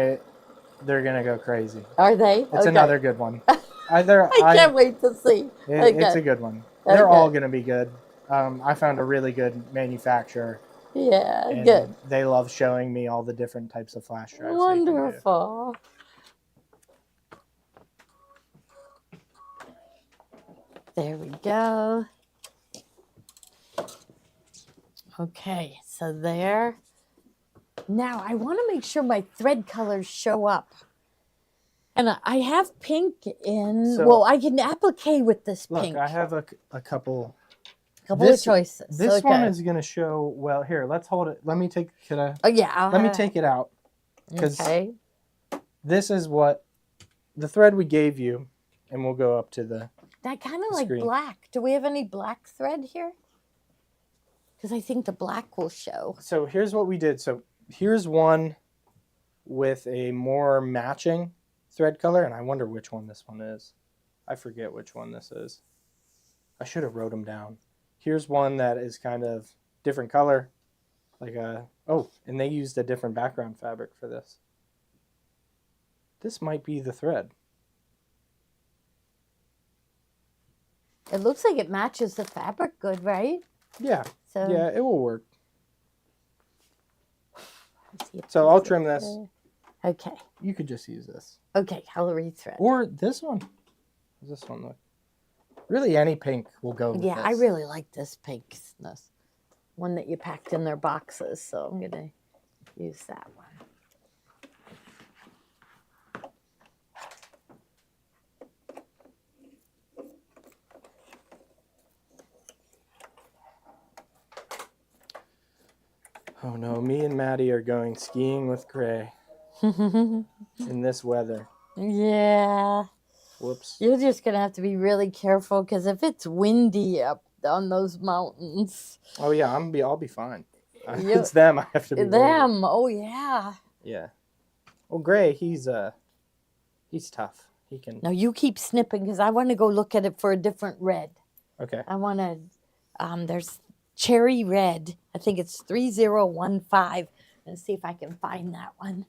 they're gonna go crazy. Are they? It's Okay. another good one. I can't wait to see. It's Okay. a good one. They're Okay. all gonna be good. I found a really good manufacturer. Yeah, And good. they love showing me all the different types of flash drives. they can do. Wonderful. There we go. Okay, so there. Now I want to make sure my thread colors show up. And I have pink in. So- well, I can applique with this Look, pink. I have a couple. couple this- of choices. This okay. one is going to show, well, here, let's hold it. Let me take, Oh yeah. let me take it out. 'Cause Okay. this is what, the thread we gave you, and we'll go up to the, That kind of like screen. black. Do we have any black thread here? Because I think the black will show. so here's what we did. So here's one with a more matching thread color, and I wonder which one this one is. I forget which one this is. I should have wrote them down. Here's one that is kind of different color, like a, oh, and they used a different background fabric for this. This might be the thread. It looks like it matches the fabric good, right? Yeah, So yeah, it will work. let's see if So this I'll is trim this. there. Okay. You could just use this. Okay, I'll rethread. Or this one. How does this one look? Really, any pink will go with Yeah, this. I really like this pinkness. One that you packed in their boxes, so I'm going to use that one. Oh no, me and Maddie are going skiing with Gray in this weather. Yeah. Whoops. You're just going to have to be really careful because if it's windy up on those mountains, Oh yeah, I'll be fine. You- It's them I have to be worried. them, oh yeah. Yeah. Well, Gray, he's tough. He can. Now you keep snipping because I want to go look at it for a different red. Okay. I want to, there's cherry red. I think it's 3015. Let's see if I can find that one.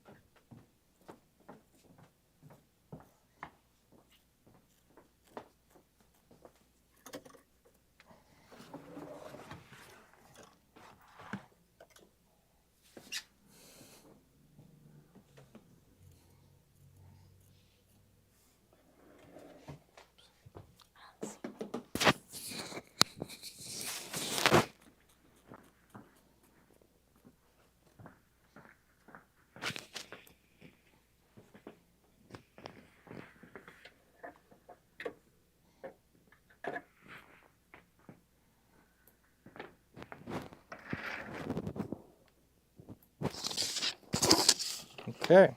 Okay.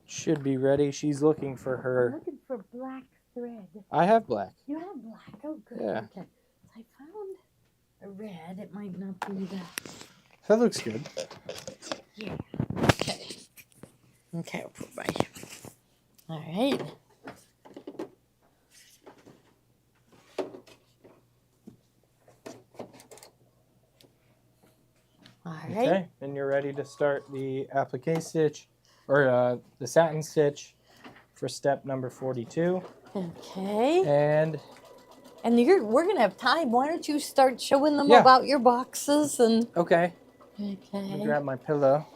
Should be ready. She's looking for I'm her. looking for black thread. I have black. You have black. Oh, good. Yeah. Okay. I found a red. It might not be that. That looks good. Yeah. Okay. Okay, I'll put my. All right. to start the applique stitch, or the satin stitch for step number 42. Okay. And We're gonna have time. Why don't you start showing them Yeah. about your boxes and okay, let me okay. grab my pillow.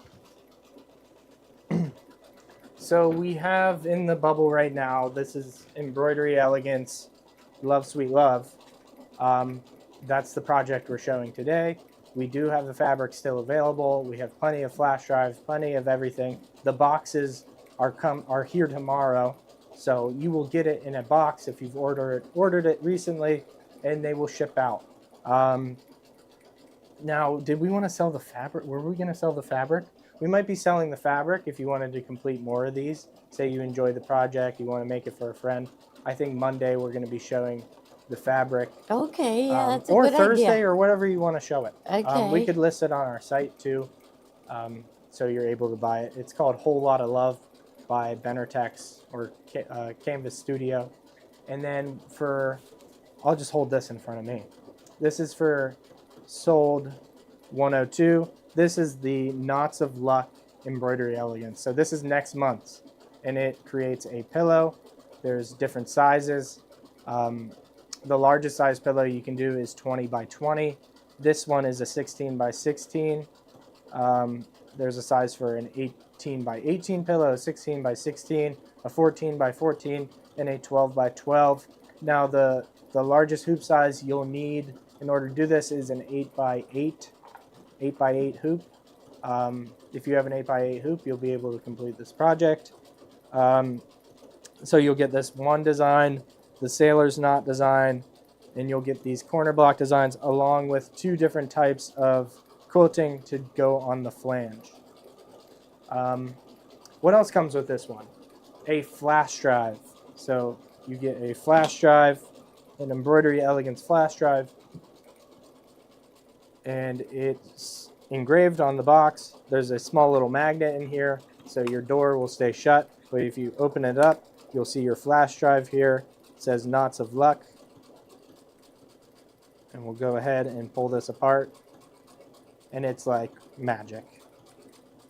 So we have in the bubble right now, this is Embroidery Elegance Love Sweet Love. That's the project we're showing today. We do have the fabric still available. We have plenty of flash drives, plenty of everything. The boxes are here tomorrow, so you will get it in a box if you've ordered it recently, and they will ship out. Now, did we want to sell the fabric? Were we going to sell the fabric? We might be selling the fabric if you wanted to complete more of these. Say you enjoy the project, you want to make it for a friend. I think Monday we're going to be showing the fabric. Okay, yeah, that's a or good Thursday idea. or whatever you want to show it. Okay. We could list it on our site too, so you're able to buy it. It's called Whole Lot of Love by Benertex or Canvas Studio. And then I'll just hold this in front of me. This is for sold 102. This is the Knots of Luck Embroidery Elegance. So this is next month's, and it creates a pillow. There's different sizes. The largest size pillow you can do is 20 by 20. This one is a 16 by 16. There's a size for an 18 by 18 pillow, a 16 by 16, a 14 by 14, and a 12 by 12. Now the largest hoop size you'll need in order to do this is an 8 by 8 hoop. If you have an 8 by 8 hoop, you'll be able to complete this project. So you'll get this one design, the sailor's knot design, and you'll get these corner block designs along with two different types of quilting to go on the flange. What else comes with this one? A flash drive. So you get a flash drive, an Embroidery Elegance flash drive, and it's engraved on the box. There's a small little magnet in here, so your door will stay shut. But if you open it up, you'll see your flash drive here. It says Knots of Luck. And we'll go ahead and pull this apart. And it's like magic.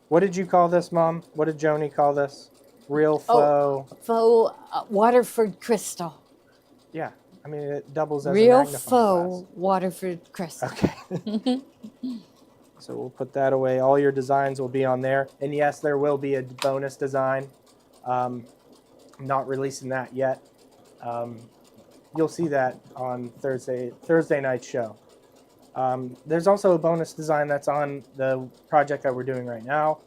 What did you call this, Mom? What did Joni call this? Real faux? Faux Waterford crystal. Yeah. I mean, it doubles as a Real magnifying faux glass. Waterford crystal. Okay. So we'll put that away. All your designs will be on there. And yes, there will be a bonus design. I'm not releasing that yet. You'll see that on Thursday night show. There's also a bonus design that's on the project that we're doing right now.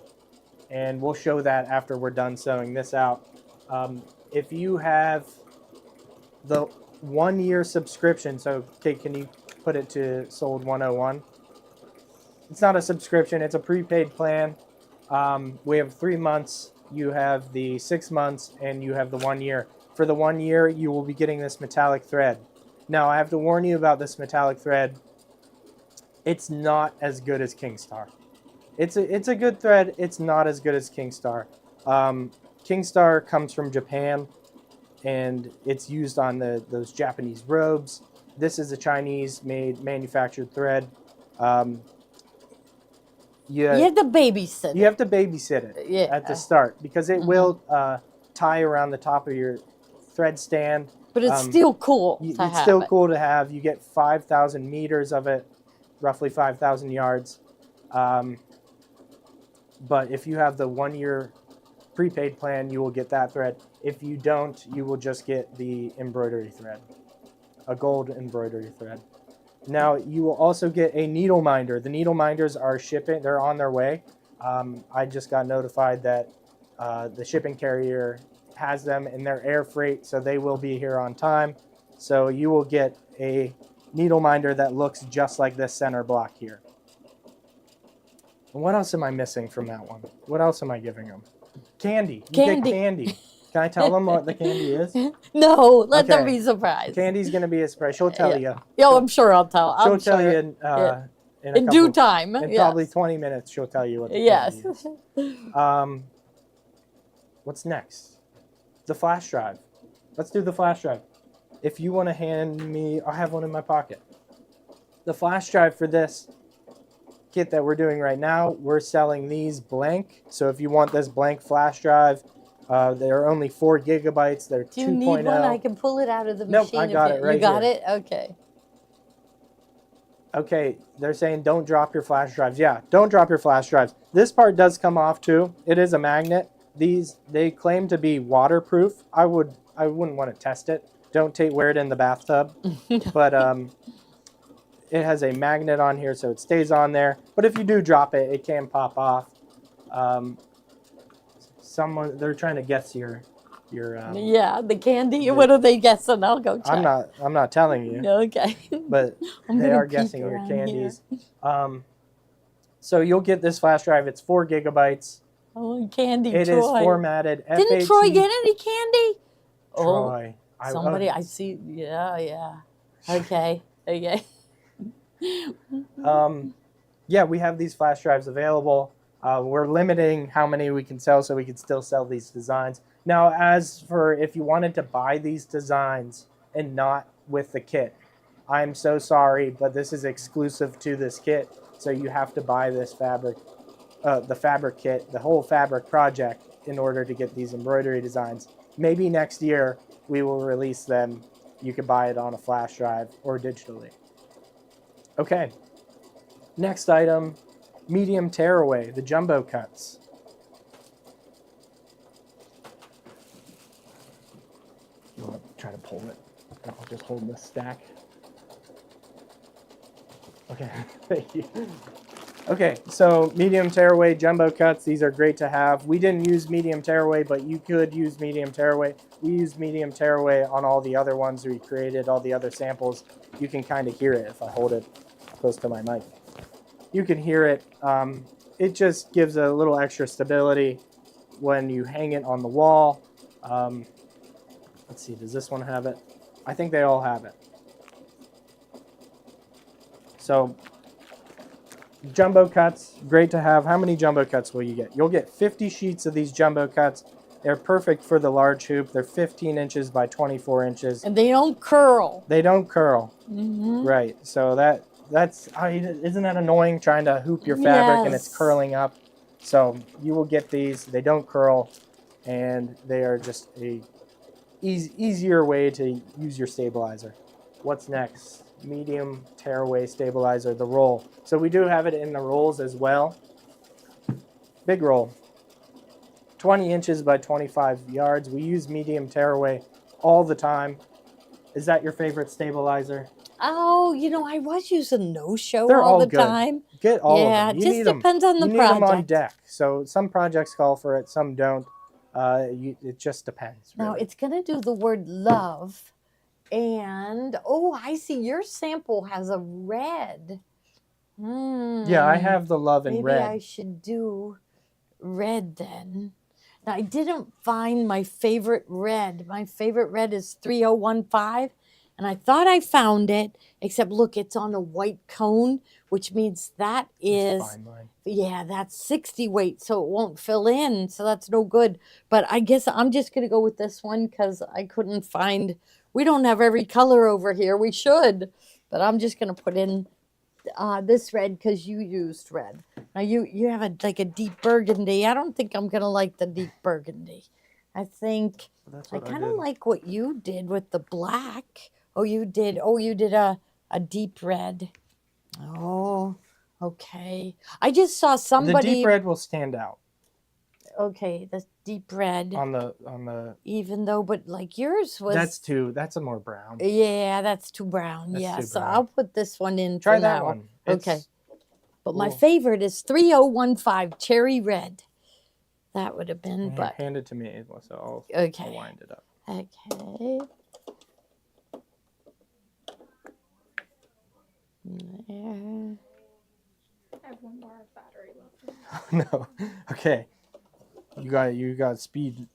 And we'll show that after we're done sewing this out. If you have the 1 year subscription, so Kate, can you put it to sold 101? It's not a subscription, it's a prepaid plan. We have 3 months, you have the 6 months, and you have the 1 year. For the 1 year, you will be getting this metallic thread. Now, I have to warn you about this metallic thread. It's not as good as Kingstar. It's a good thread. It's not as good as Kingstar. Kingstar comes from Japan, and it's used on those Japanese robes. This is a Chinese-made manufactured thread. You have to babysit. You have to babysit it at the start because it will tie around the top of your thread stand. But it's still cool to have. It's still cool to have. You get 5,000 meters of it, roughly 5,000 yards. But if you have the 1 year prepaid plan, you will get that thread. If you don't, you will just get the embroidery thread, a gold embroidery thread. Now, you will also get a needle minder. The needle minders are shipping. They're on their way. I just got notified that the shipping carrier has them in their air freight, so they will be here on time. So you will get a needle minder that looks just like this center block here. And what else am I missing from that one? What else am I giving them? Candy. You get candy. Can I tell them what the candy is? No, let them be surprised. Candy's going to be a surprise. She'll tell you. Yo, I'm sure I'll tell. She'll tell you in due time. In probably 20 minutes, she'll tell you what the candy is. What's next? The flash drive. Let's do the flash drive. If you want to hand me, I have one in my pocket. The flash drive for this kit that we're doing right now, we're selling these blank. So if you want this blank flash drive, they're only 4 gigabytes. They're Do you 2.0. need one? I can pull it out of the Nope, machine. I got if it right You got here. it? Okay. Okay, they're saying don't drop your flash drives. Yeah, don't drop your flash drives. This part does come off too. It is a magnet. They claim to be waterproof. I wouldn't want to test it. Don't wear it in the bathtub. But it has a magnet on here, so it stays on there. But if you do drop it, it can pop off. They're trying to guess your Yeah, the candy. What are they guessing? I'll go check. I'm not telling you. Okay. But I'm they gonna are peek guessing your around candies. So you'll get this flash drive. It's 4 gigabytes. Oh, candy. It Troy. is formatted. Didn't Troy get any candy? Troy. Oh, somebody. I see. Yeah, yeah. Okay. Okay. Yeah, we have these flash drives available. We're limiting how many we can sell so we can still sell these designs. Now, as for if you wanted to buy these designs and not with the kit, I'm so sorry, but this is exclusive to this kit. So you have to buy this fabric, the fabric kit, the whole fabric project in order to get these embroidery designs. Maybe next year we will release them. You could buy it on a flash drive or digitally. Okay, next item, medium tearaway, the jumbo cuts. You want to try to pull it? I'll just hold this stack. Okay, thank you. Okay, so medium tearaway jumbo cuts, these are great to have. We didn't use medium tearaway, but you could use medium tearaway. We used medium tearaway on all the other ones we created, all the other samples. You can kind of hear it if I hold it close to my mic. You can hear it. It just gives a little extra stability when you hang it on the wall. Let's see, does this one have it? I think they all have it. So jumbo cuts, great to have. How many jumbo cuts will you get? You'll get 50 sheets of these jumbo cuts. They're perfect for the large hoop. They're 15 inches by 24 inches. And they don't curl. They don't curl. Mm-hmm. Right. So that's isn't that annoying trying to hoop your fabric and it's Yes. curling up? So you will get these. They don't curl, and they are just a easier way to use your stabilizer. What's next? Medium tearaway stabilizer, the roll. So we do have it in the rolls as well. Big roll. 20 inches by 25 yards. We use medium tearaway all the time. Is that your favorite stabilizer? Oh, I was using no-show They're all all the good. time. Get all Yeah, of them. it You just need them. depends on the You need them on project. deck. So some projects call for it, some don't. It just depends. Now, Really. it's going to do the word love. And, I see your sample has a red. Yeah, I have the love in Maybe red. I should do red then. Now, I didn't find my favorite red. My favorite red is 3015. And I thought I found it, except look, it's on a white cone, which means that is, Fine line. yeah, that's 60 weight, so it won't fill in. So that's no good. But I guess I'm just going to go with this one because I couldn't find, we don't have every color over here. We should. But I'm just going to put in this red because you used red. Now you have like a deep burgundy. I don't think I'm going to like the deep burgundy. I think I kind of like what you did with the black. You did a deep red. Oh, okay. I just saw somebody. The deep red will stand out. Okay, the deep red. On the. Even though, but like yours was. That's a more brown. Yeah, that's too brown. That's yeah, too so brown. I'll put this one in. Try for that now. one. Okay. It's But my cool. favorite is 3015 cherry red. That would have been, but Hand it to me, so okay. I'll wind it up. Okay. There. I have one bar of battery left. No. Okay. You got speed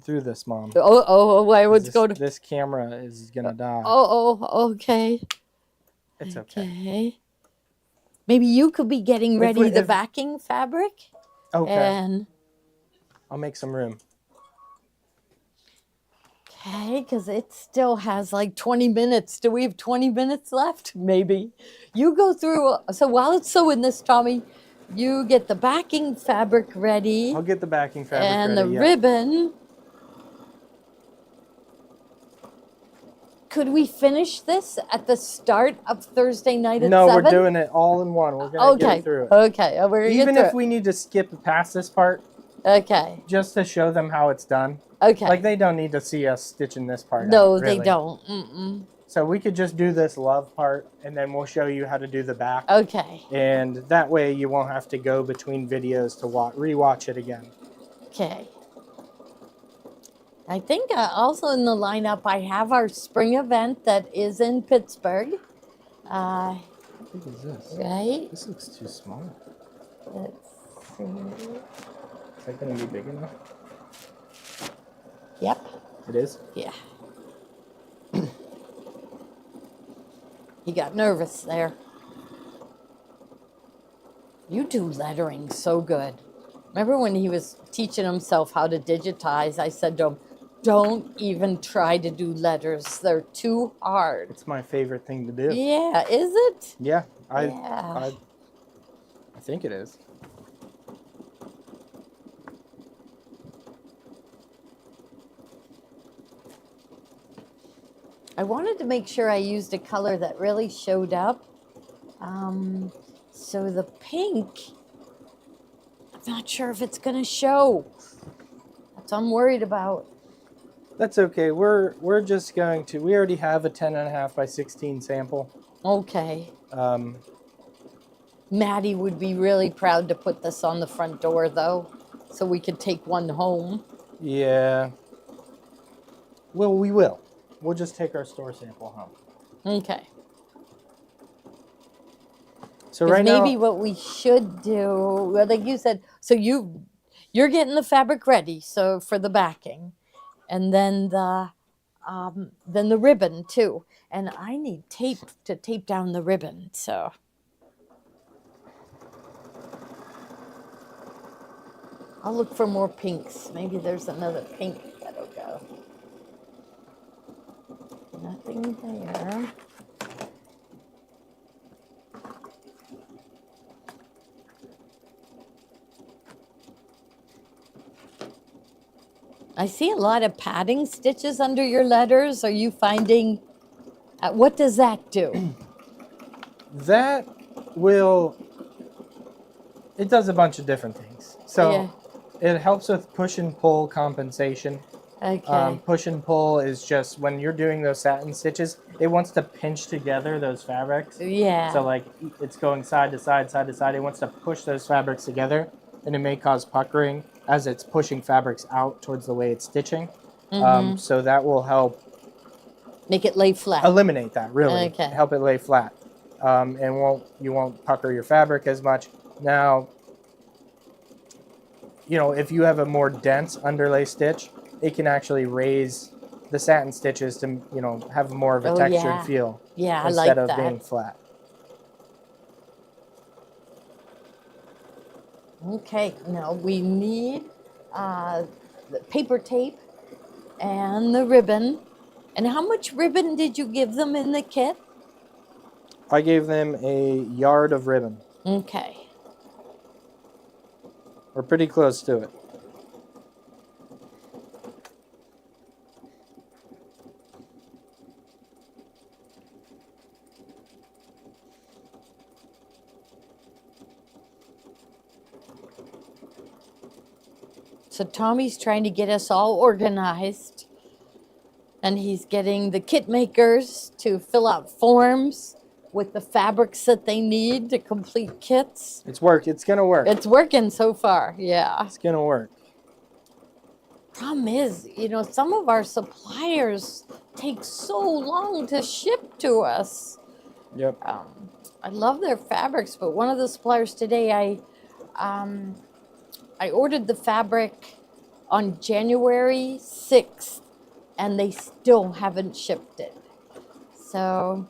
through this, Mom. I was This, going to. this camera is gonna die. Okay. It's okay. Okay. Maybe you could be getting ready the if- backing fabric. Okay. And I'll make some room. Okay, because it still has like 20 minutes. Do we have 20 minutes left? Maybe. You go through. So while it's sewing this, Tommy, you get the backing fabric ready I'll get the backing fabric and ready. the Yeah. ribbon. Could we finish this at the start of Thursday night at No, 7? we're doing it all in one. We're gonna get Okay. it through it. Okay. We're gonna Even get if through we need to skip past this part, it. Okay. just to show them how it's done. Okay. Like they don't need to see us stitching this part No, out, they really. don't. Mm-mm. So we could just do this love part, and then we'll show you how to do the back. Okay. And that way you won't have to go between videos to rewatch it again. Okay. I think also in the lineup, I have our spring event that is in Pittsburgh. How big is this? Right? This looks too small. Let's see. Is that going to be big enough? Yep. It is? Yeah. He got nervous there. You do lettering so good. Remember when he was teaching himself how to digitize, I said to him, don't even try to do letters. They're too hard. It's my favorite thing to do. Yeah, is it? Yeah, Yeah. I think it is. I wanted to make sure I used a color that really showed up. So the pink, I'm not sure if it's going to show. That's what I'm worried about. That's okay. We're just going to. We already have a 10.5 by 16 sample. Okay. Maddie would be really proud to put this on the front door, though, so we could take one home. Yeah. Well, we will. We'll just take our store sample home. Okay. So 'Cause right maybe now, what we should do, well, like you said, so you're getting the fabric ready, so for the backing, and then the ribbon too. And I need tape to tape down the ribbon, so. I'll look for more pinks. Maybe there's another pink that'll go. Nothing there. I see a lot of padding stitches under your letters. Are you finding, what does that do? that will. It does a bunch of different things. So it helps with push and pull compensation. Okay. Push and pull is just when you're doing those satin stitches, it wants to pinch together those fabrics. Yeah. So like it's going side to side, side to side. It wants to push those fabrics together, and it may cause puckering as it's pushing fabrics out towards the way it's stitching. So that will help Make it lay flat. eliminate that, really. Okay. Help it lay flat. And you won't pucker your fabric as much. Now, if you have a more dense underlay stitch, it can actually raise the satin stitches to, have more of a textured feel. Yeah, I like instead of that. being flat. Okay, now we need the paper tape and the ribbon. And how much ribbon did you give them in the kit? I gave them a yard of ribbon. Okay. We're pretty close to it. So Tommy's trying to get us all organized. And he's getting the kit makers to fill out forms with the fabrics that they need to complete kits. It's work. It's gonna work. It's working so far, yeah. It's gonna work. Problem is, some of our suppliers take so long to ship to us. Yep. I love their fabrics, but one of the suppliers today, I ordered the fabric on January 6th, and they still haven't shipped it. So,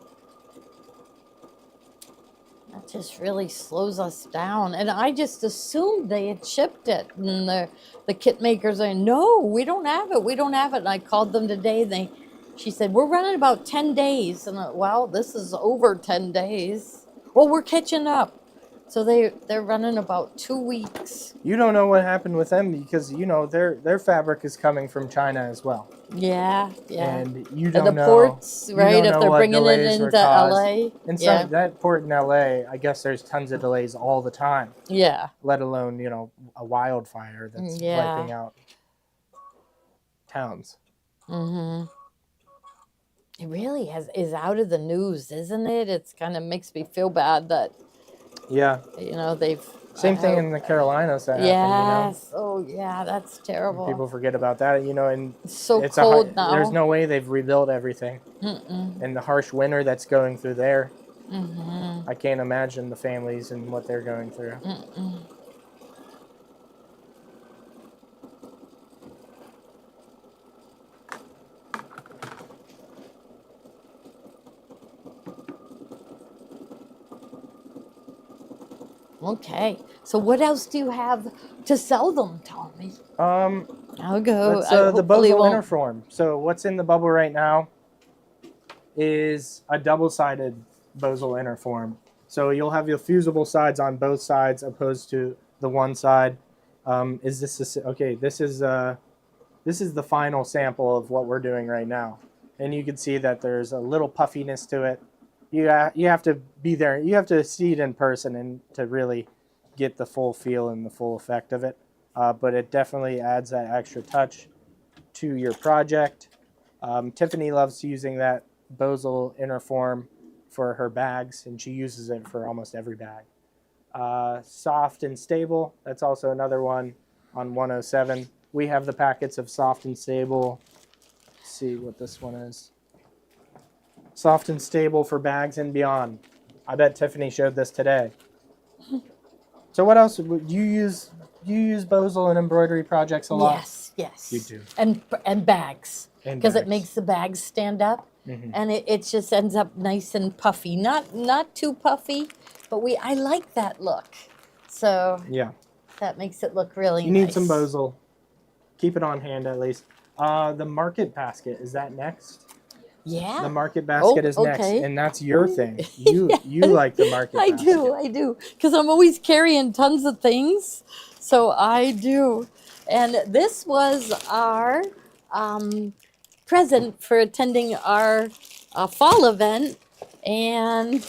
That just really slows us down. And I just assumed they had shipped it. And the kit makers are, no, we don't have it. We don't have it. And I called them today. And she said, we're running about 10 days. And well, this is over 10 days. Well, we're catching up. So they're running about 2 weeks. You don't know what happened with them because you know their fabric is coming from China as well. Yeah. And you And don't the know ports, you right? don't If know they're what bringing it delays were into caused. LA. And Yeah. that port in LA, I guess there's tons of delays all the time. Yeah. Let alone a wildfire that's wiping out towns. Mm-hmm. It really is out of the news, isn't it? It's kind of makes me feel bad that they've Same thing in the Carolinas that yes. happened. Oh yeah, that's terrible. People forget about that. And it's so it's cold now. There's no way they've rebuilt everything. And the harsh winter that's going through there. I can't imagine the families and what they're going through. Okay, so what else do you have to sell them, Tommy? I'll go. That's the Bosal Interform. So what's in the bubble right now is a double-sided Bosal Interform. So you'll have your fusible sides on both sides opposed to the one side. This is the final sample of what we're doing right now. And you can see that there's a little puffiness to it. You have to be there. You have to see it in person and to really get the full feel and the full effect of it. But it definitely adds that extra touch to your project. Tiffany loves using that Bosal Interform for her bags, and she uses it for almost every bag. Soft and Stable, that's also another one on 107. We have the packets of Soft and Stable. Let's see what this one is. Soft and Stable for bags and beyond. I bet Tiffany showed this today. So what else? Do you use Bosal in embroidery projects a lot? Yes. You do. And bags. And Because it bags. makes the bags stand up. And it just ends up nice and puffy. Not too puffy, but I like that look. So Yeah. that makes it look really You nice. need some Bosal. Keep it on hand at least. The market basket, is that next? Yeah. The market basket is next, okay. and that's your thing. You like the market basket. I do. Because I'm always carrying tons of things. So I do. And this was our present for attending our fall event. And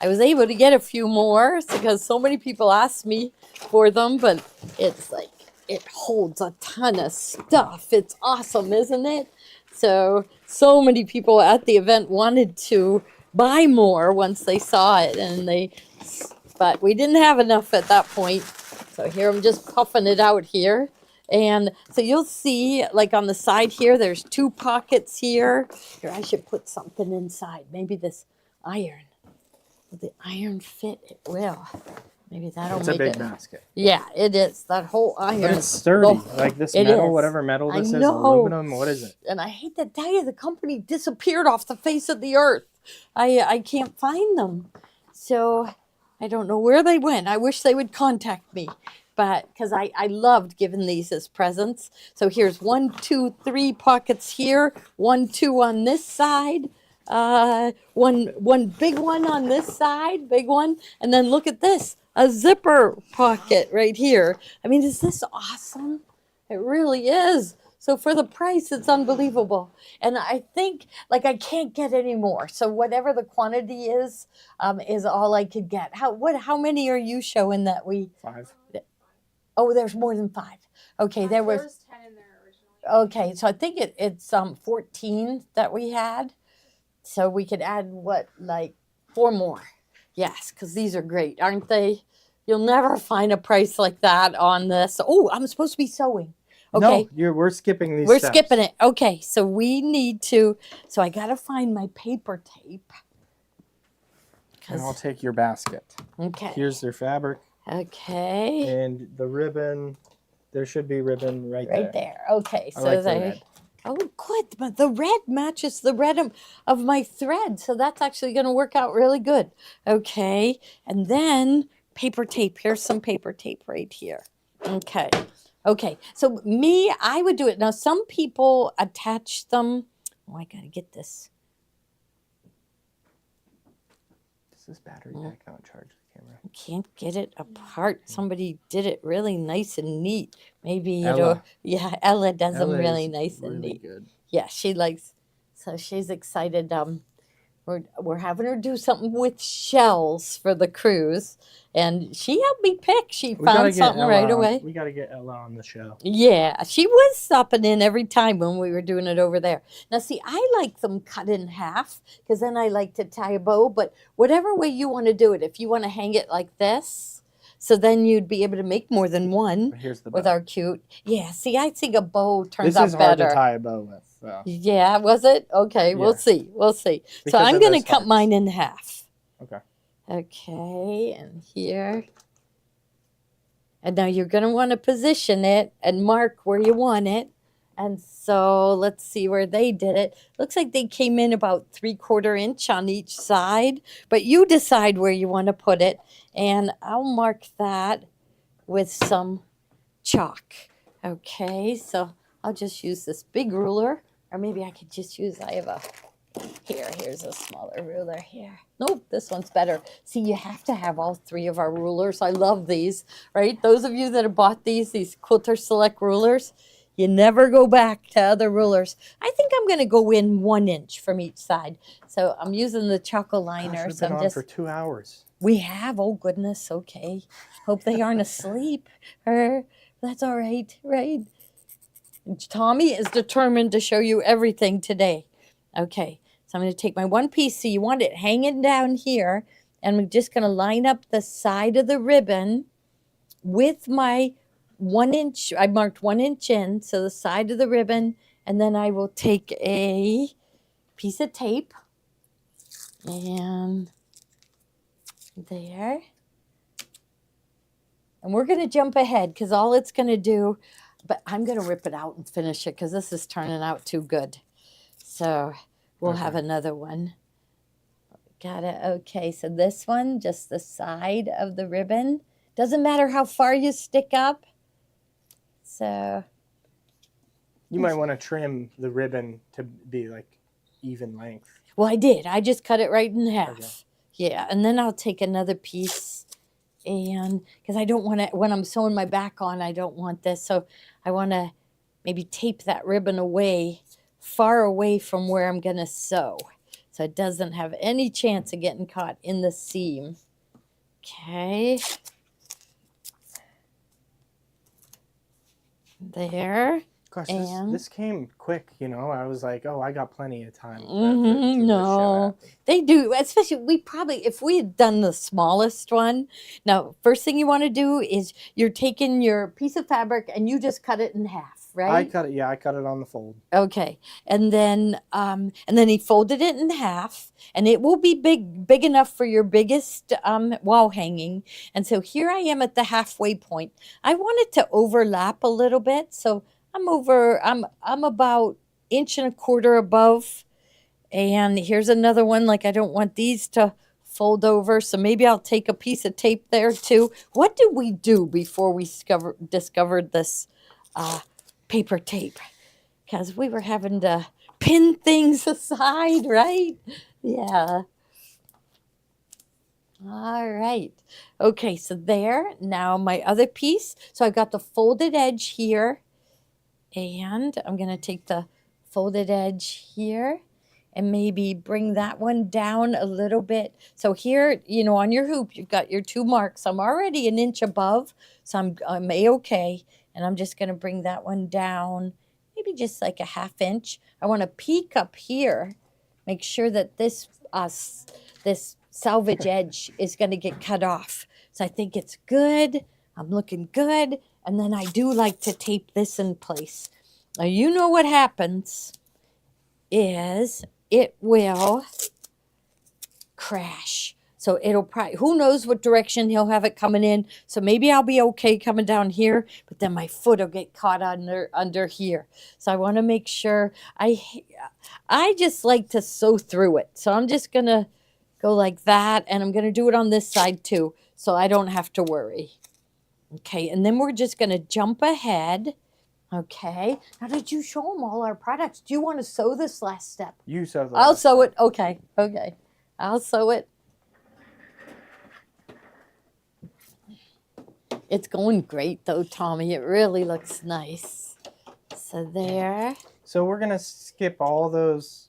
I was able to get a few more because so many people asked me for them. But it's like, it holds a ton of stuff. It's awesome, isn't it? So many people at the event wanted to buy more once they saw it, but we didn't have enough at that point. So here I'm just puffing it out here. And so you'll see, like on the side here, there's 2 pockets here. Here, I should put something inside. Maybe this iron. Will the iron fit? It will. Maybe that'll It's make a big it. basket. Yeah, it is. That whole iron. But it's sturdy. Like this It metal, is. whatever metal I this is, know. aluminum, what is it? And I hate to tell you, the company disappeared off the face of the earth. I can't find them. So I don't know where they went. I wish they would contact me. But because I loved giving these as presents. So here's 1, 2, 3 pockets here. 1, 2 on this side. One big one on this side, big one. And then look at this, a zipper pocket right here. I mean, is this awesome? It really is. So for the price, it's unbelievable. And I think, like, I can't get any more. So whatever the quantity is all I could get. How many are you showing that we? 5. Oh, there's more than 5. Okay, there was was. 10 in there originally. Okay, so I think it's 14 that we had. So we could add like 4 more. Yes, because these are great, aren't they? You'll never find a price like that on this. Oh, I'm supposed to be sewing. Okay. No, we're skipping these We're steps. skipping it. Okay, so we need to. So I got to find my paper tape. And I'll take your basket. Okay. Here's their fabric. Okay. And the ribbon, there should be ribbon right there. Right there. Okay, I so like the they red. Oh, good. But the red matches the red of my thread. So that's actually going to work out really good. Okay. And then paper tape. Here's some paper tape right here. Okay. Okay. So me, I would do it. Now, some people attach them. Oh, I got to get this. Does this battery pack not charge the camera? I can't get it apart. Somebody did it really nice and neat. Maybe Ella. Ella does them Ella really is nice and really neat. good. Yeah, she likes. So she's excited. We're having her do something with shells for the cruise, and she helped me pick. She found something right away. We got to get Ella on the show. Yeah, she was stopping in every time when we were doing it over there. Now, see, I like them cut in half because then I like to tie a bow. But whatever way you want to do it, if you want to hang it like this, so then you'd be able to make more than one But here's the with bow. our cute. Yeah, see, I think a bow turns This out is hard better. to tie a bow with. So. Yeah, was it? Okay, we'll Yeah. see. We'll see. So Because I'm of going to those cut hearts. mine in half. Okay. Okay, and here. And now you're going to want to position it and mark where you want it. And so let's see where they did it. Looks like they came in about 3/4 inch on each side, but you decide where you want to put it. And I'll mark that with some chalk. Okay, so I'll just use this big ruler, or maybe I could just use, here's a smaller ruler here. Nope, this one's better. See, you have to have all three of our rulers. I love these, right? Those of you that have bought these Quilter Select rulers, you never go back to other rulers. I think I'm going to go in 1 inch from each side. So I'm using the chocolate liner. Gosh, we've So been I'm on just, for 2 hours. we have, oh goodness, okay. Hope they aren't asleep. That's all right, right? Tommy is determined to show you everything today. Okay, so I'm going to take my one piece. So you want it hanging down here. And I'm just going to line up the side of the ribbon with my 1 inch. I marked 1 inch in, so the side of the ribbon. And then I will take a piece of tape. And there. And we're going to jump ahead because all it's going to do, but I'm going to rip it out and finish it because this is turning out too good. So we'll have another one. Got it. Okay, so this one, just the side of the ribbon. Doesn't matter how far you stick up. So You might want to trim the ribbon to be like even length. well, I did. I just cut it right in half. Okay. Yeah, and then I'll take another piece, and because I don't want to, when I'm sewing my back on, I don't want this. So I want to maybe tape that ribbon away, far away from where I'm going to sew. So it doesn't have any chance of getting caught in the seam. Okay. There. Gosh, And- this came quick, you know. I was like, oh, I got plenty of time. for the show No, happen. they do. Especially, if we had done the smallest one. Now, first thing you want to do is you're taking your piece of fabric and you just cut it in half, right? I cut it. Yeah, I cut it on the fold. Okay, and then he folded it in half, and it will be big enough for your biggest wall hanging. And so here I am at the halfway point. I want it to overlap a little bit, so I'm about 1.25 inches above. And here's another one. Like I don't want these to fold over, so maybe I'll take a piece of tape there too. What did we do before we discovered this paper tape? Because we were having to pin things aside, right? Yeah. All right. Okay, so there. Now my other piece. So I've got the folded edge here. And I'm going to take the folded edge here and maybe bring that one down a little bit. So here, on your hoop, you've got your 2 marks. I'm already 1 inch above, so I'm A-okay. And I'm just going to bring that one down, maybe just like a 1/2 inch. I want to peek up here, make sure that this salvage edge is going to get cut off. So I think it's good. I'm looking good. And then I do like to tape this in place. Now, you know what happens is it will crash. So it'll probably, who knows what direction he'll have it coming in. So maybe I'll be okay coming down here, but then my foot will get caught under here. So I want to make sure, I just like to sew through it. So I'm just going to go like that, and I'm going to do it on this side too, so I don't have to worry. Okay, and then we're just going to jump ahead. Okay, now did you show them all our products? Do you want to sew this last step? You sew the I'll last sew step. it. Okay, okay. I'll sew it. It's going great though, Tommy. It really looks nice. So there. So we're going to skip all those.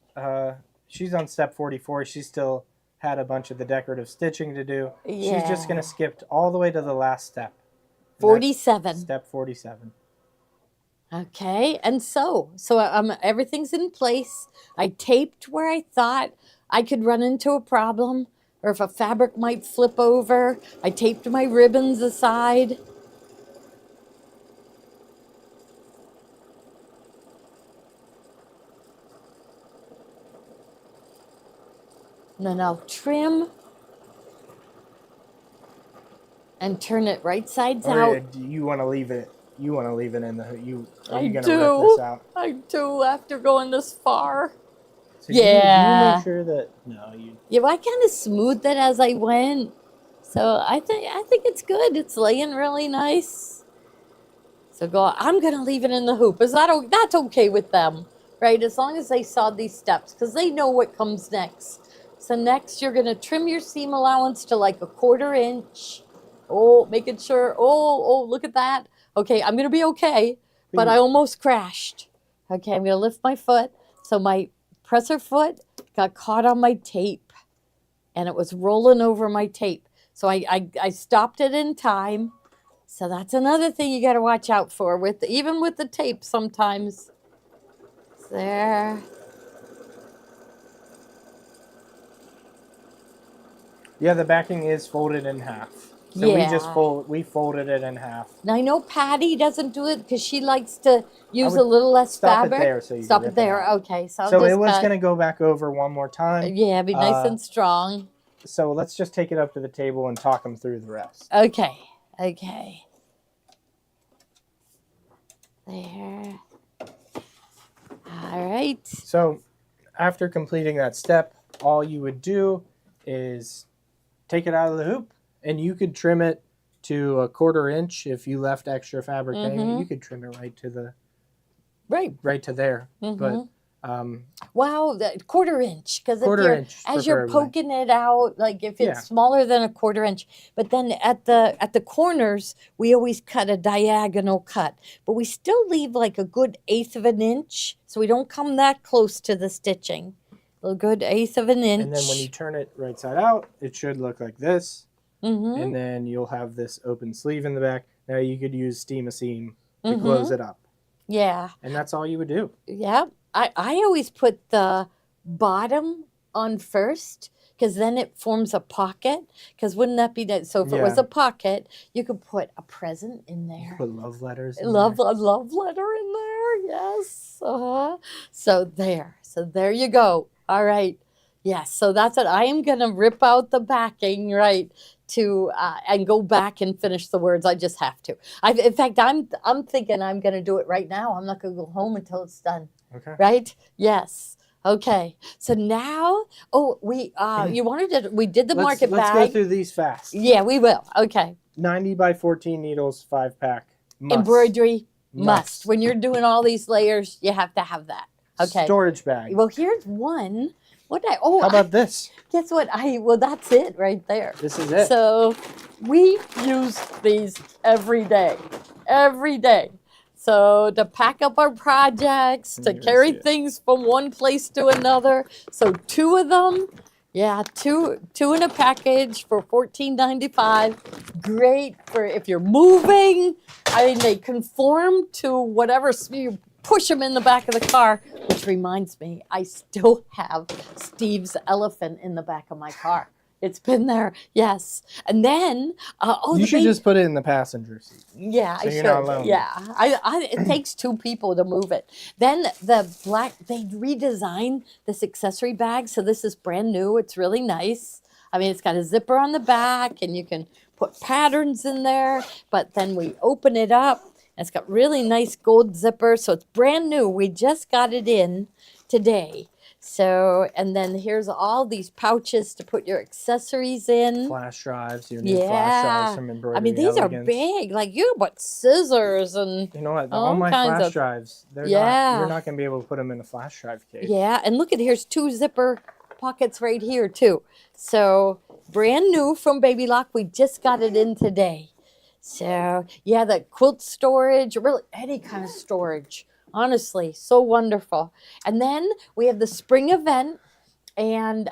She's on step 44. She still had a bunch of the decorative stitching to do. Yeah. She's just going to skip all the way to the last step. And that's 47. Step 47. Okay, and so everything's in place. I taped where I thought I could run into a problem, or if a fabric might flip over. I taped my ribbons aside. And then I'll trim and turn it right sides Or out. do you want to leave it? You want to leave it in the hoop? Are I you going to do. rip this out? I do after going this far. So do you Yeah. make sure that no, you. Yeah, well, I kind of smoothed it as I went, so I think it's good. It's laying really nice. So I'm gonna leave it in the hoop. That's okay with them, right? As long as they saw these steps, because they know what comes next. So next, you're gonna trim your seam allowance to like 1/4 inch. Oh, making sure. Oh, look at that. Okay, I'm gonna be okay, but I almost crashed. Okay, I'm gonna lift my foot. So my presser foot got caught on my tape, and it was rolling over my tape. So I stopped it in time. So that's another thing you got to watch out for, even with the tape sometimes. There. Yeah, the backing is folded in half. So we folded it in half. Now I know Patty doesn't do it because she likes to use would a little less stop it fabric. there so you can Stop rip it it there. out. Okay, so I'll So just it was cut. going to go back over one more time. Yeah, be nice and strong. So let's just take it up to the table and talk them through the rest. Okay. Okay. There. All right. So after completing that step, all you would do is take it out of the hoop, and you could trim it to 1/4 inch. If you left extra fabric hanging, you could trim it right to there. But wow, that 1/4 inch, because as you're preferably. poking it out, like if it's Yeah. smaller than 1/4 inch, but then at the corners we always cut a diagonal cut, but we still leave like a good 1/8 of an inch, so we don't come that close to the stitching. A good 1/8 of an inch. And then when you turn it right side out, it should look like this. And then you'll have this open sleeve in the back. Now you could use steam a seam to close it up. Yeah. And that's all you would do. Yeah. I always put the bottom on first, because then it forms a pocket. Because wouldn't that be that? So if it was Yeah. a pocket, you could put a present in there. Put love letters in A love letter in there. Yes. So there you go. All right. Yes. So that's it. I am gonna rip out the backing, right, to and go back and finish the words. I just have to. In fact, I'm thinking I'm gonna do it right now. I'm not gonna go home until it's done. Okay. Right? Yes. Okay. So now, we did the market Let's bag. go through these fast. Yeah, we will. Okay. 90 by 14 needles, 5-pack. Must. Embroidery must. Must. When you're doing all these layers, you have to have that. Okay. Storage bag. Well, here's one. How about this? Guess what? That's it right there. This is it. So we use these every day. Every day. So to pack up our projects, to carry things from one place to another. So 2 of them, two in a package for $14.95. Great for if you're moving. I mean, they conform to whatever you push them in the back of the car, which reminds me, I still have Steve's elephant in the back of my car. It's been there, yes. And then, you should just put it in the passenger seat. Yeah, so I you're should. not alone. Yeah, it takes 2 people to move it. Then they redesigned this accessory bag, so this is brand new. It's really nice. I mean, it's got a zipper on the back, and you can put patterns in there. But then we open it up, and it's got really nice gold zipper. So it's brand new. We just got it in today. So, and then here's all these pouches to put your accessories in. Flash drives, your new flash drives from Embroidery I mean, these Elegance. are big. Like you bought scissors and You know what? all All my kinds flash of- drives, they're Yeah. not, you're not going to be able to put them in a flash drive case. yeah. And look at here's 2 zipper pockets right here too. So brand new from Baby Lock. We just got it in today. So yeah, the quilt storage, really any kind of storage. Honestly, so wonderful. And then we have the spring event, and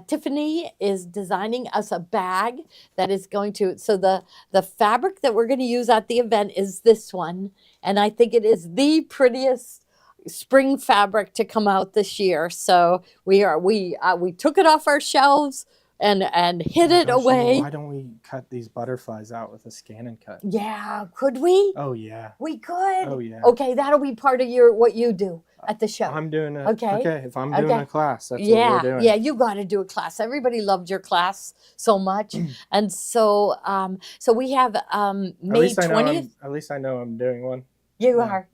Tiffany is designing us a bag that is going to. So the fabric that we're going to use at the event is this one, and I think it is the prettiest spring fabric to come out this year. So we took it off our shelves and hid Oh my it gosh, away. why don't we cut these butterflies out with a scan and cut? Yeah, could we? Oh, yeah. We could. Oh, yeah. Okay, that'll be part of what you do at the show. I'm doing it. Okay. If I'm doing Okay. a class, that's yeah, what we're doing. yeah, you got to do a class. Everybody loved your class so much, and so so we have May 20th. At least I know I'm doing one. You yeah. are.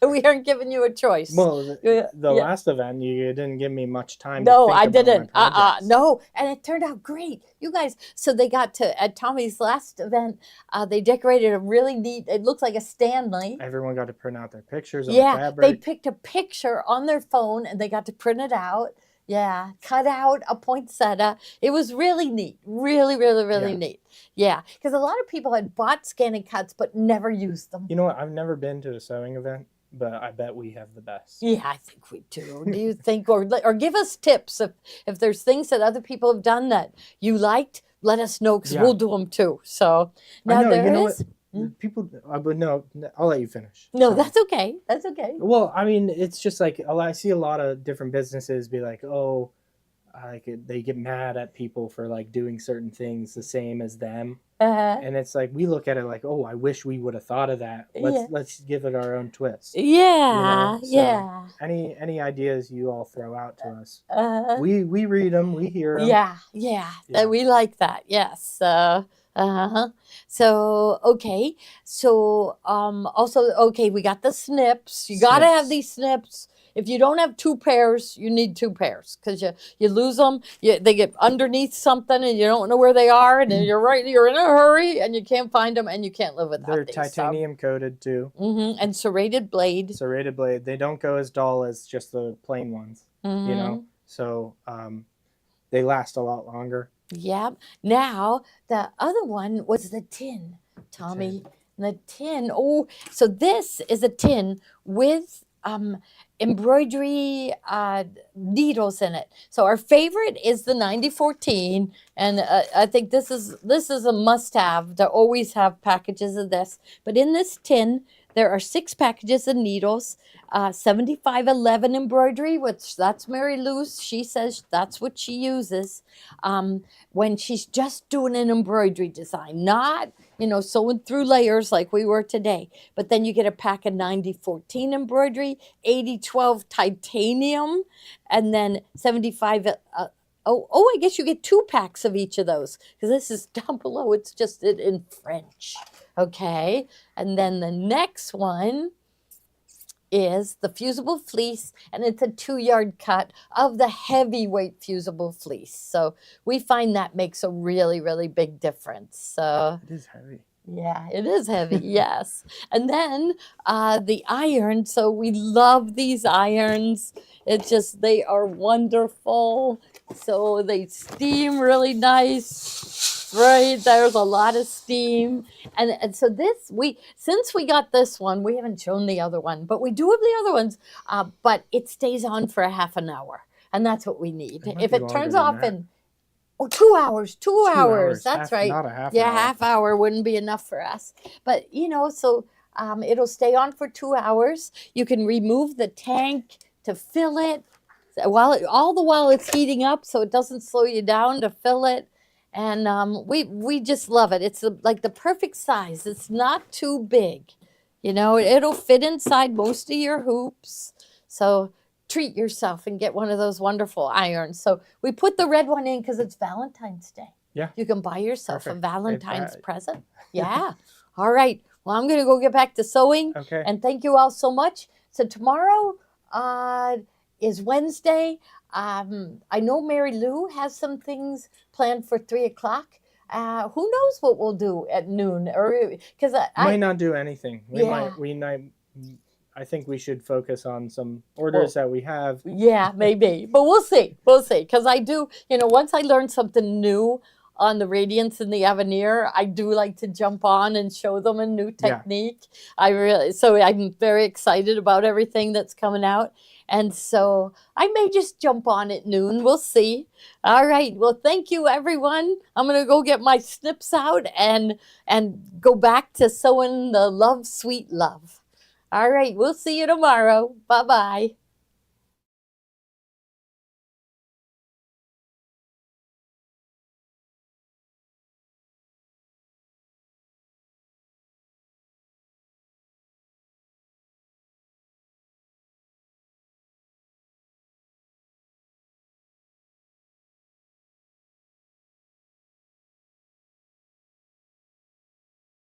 We aren't giving you a choice. Well, the Yeah. last event, you didn't give me much time. No, to think I about didn't. my projects. No, and it turned out great. You guys, so they got to at Tommy's last event. They decorated a really neat. It looks like a Stanley. Everyone got to print out their pictures on Yeah, fabric. they picked a picture on their phone and they got to print it out. Yeah, cut out a poinsettia. It was really neat. Really, really, really Yeah. neat. Yeah, because a lot of people had bought scan and cuts but never used them. You know what? I've never been to a sewing event, but I bet we have the best. Yeah, I think we do. Do you think, or give us tips if there's things that other people have done that you liked? Let us know because Yeah. we'll do them too. So I now know, there you know is. what? People, but no, I'll let you finish. No, Sorry. that's okay. That's okay. Well, I mean, it's just like I see a lot of different businesses be like, oh, they get mad at people for like doing certain things the same as them, and it's like we look at it like, oh, I wish we would have thought of that. Let's give it our own twist. Yeah, So, yeah. Any ideas you all throw out to us? Uh, We read them, we hear them. yeah. Yeah. We like that. Yes. So okay. So also okay, we got the snips. You got to have Snips. these snips. If you don't have 2 pairs, you need 2 pairs because you lose them. They get underneath something and you don't know where they are, and then you're in a hurry and you can't find them and you can't live without They're these. titanium coated too. And serrated blade. Serrated blade. They don't go as dull as just the plain ones. You know, so they last a lot longer. Yep. Now the other one was the tin, Tommy. The tin. Oh, so this is a tin with embroidery needles in it. So our favorite is the 9014, and I think this is a must-have to always have packages of this. But in this tin, there are 6 packages of needles, 7511 embroidery, which that's Mary Lou's. She says that's what she uses when she's just doing an embroidery design, not sewing through layers like we were today. But then you get a pack of 9014 embroidery, 8012 titanium, and then 75. I guess you get 2 packs of each of those because this is down below. It's just in French. Okay. And then the next one is the fusible fleece, and it's a 2-yard cut of the heavyweight fusible fleece. So we find that makes a really, really big difference. So It is heavy. yeah, it is heavy, yes. And then the iron. So we love these irons. It's just, they are wonderful. So they steam really nice, right? There's a lot of steam. And so since we got this one, we haven't shown the other one, but we do have the other ones, but it stays on for a half an hour. And that's what we need. It might If be it longer turns than off that. in 2 hours, 2 hours. That's half, right. Not a half. Yeah, hour. half hour wouldn't be enough for us. But, so it'll stay on for 2 hours. You can remove the tank to fill it all the while it's heating up, so it doesn't slow you down to fill it. And we just love it. It's like the perfect size. It's not too big. It'll fit inside most of your hoops. So treat yourself and get one of those wonderful irons. So we put the red one in because it's Valentine's Day. Yeah. You can buy yourself a Perfect. Valentine's present. Yeah. All right. Well, I'm going to go get back to sewing. Okay. And thank you all so much. So tomorrow is Wednesday. I know Mary Lou has some things planned for 3 o'clock. Who knows what we'll do at noon? Or because Might not do anything. Yeah. I think we should focus on some orders that we have. Yeah, maybe. But we'll see. We'll see. Because I do, once I learn something new on the Radiance and the Avenir, I do like to jump on and show them a new technique. So I'm very excited about everything that's coming out. And so I may just jump on at noon. We'll see. All right. Well, thank you, everyone. I'm going to go get my snips out and go back to sewing the Love Sweet Love. All right. We'll see you tomorrow. Bye-bye.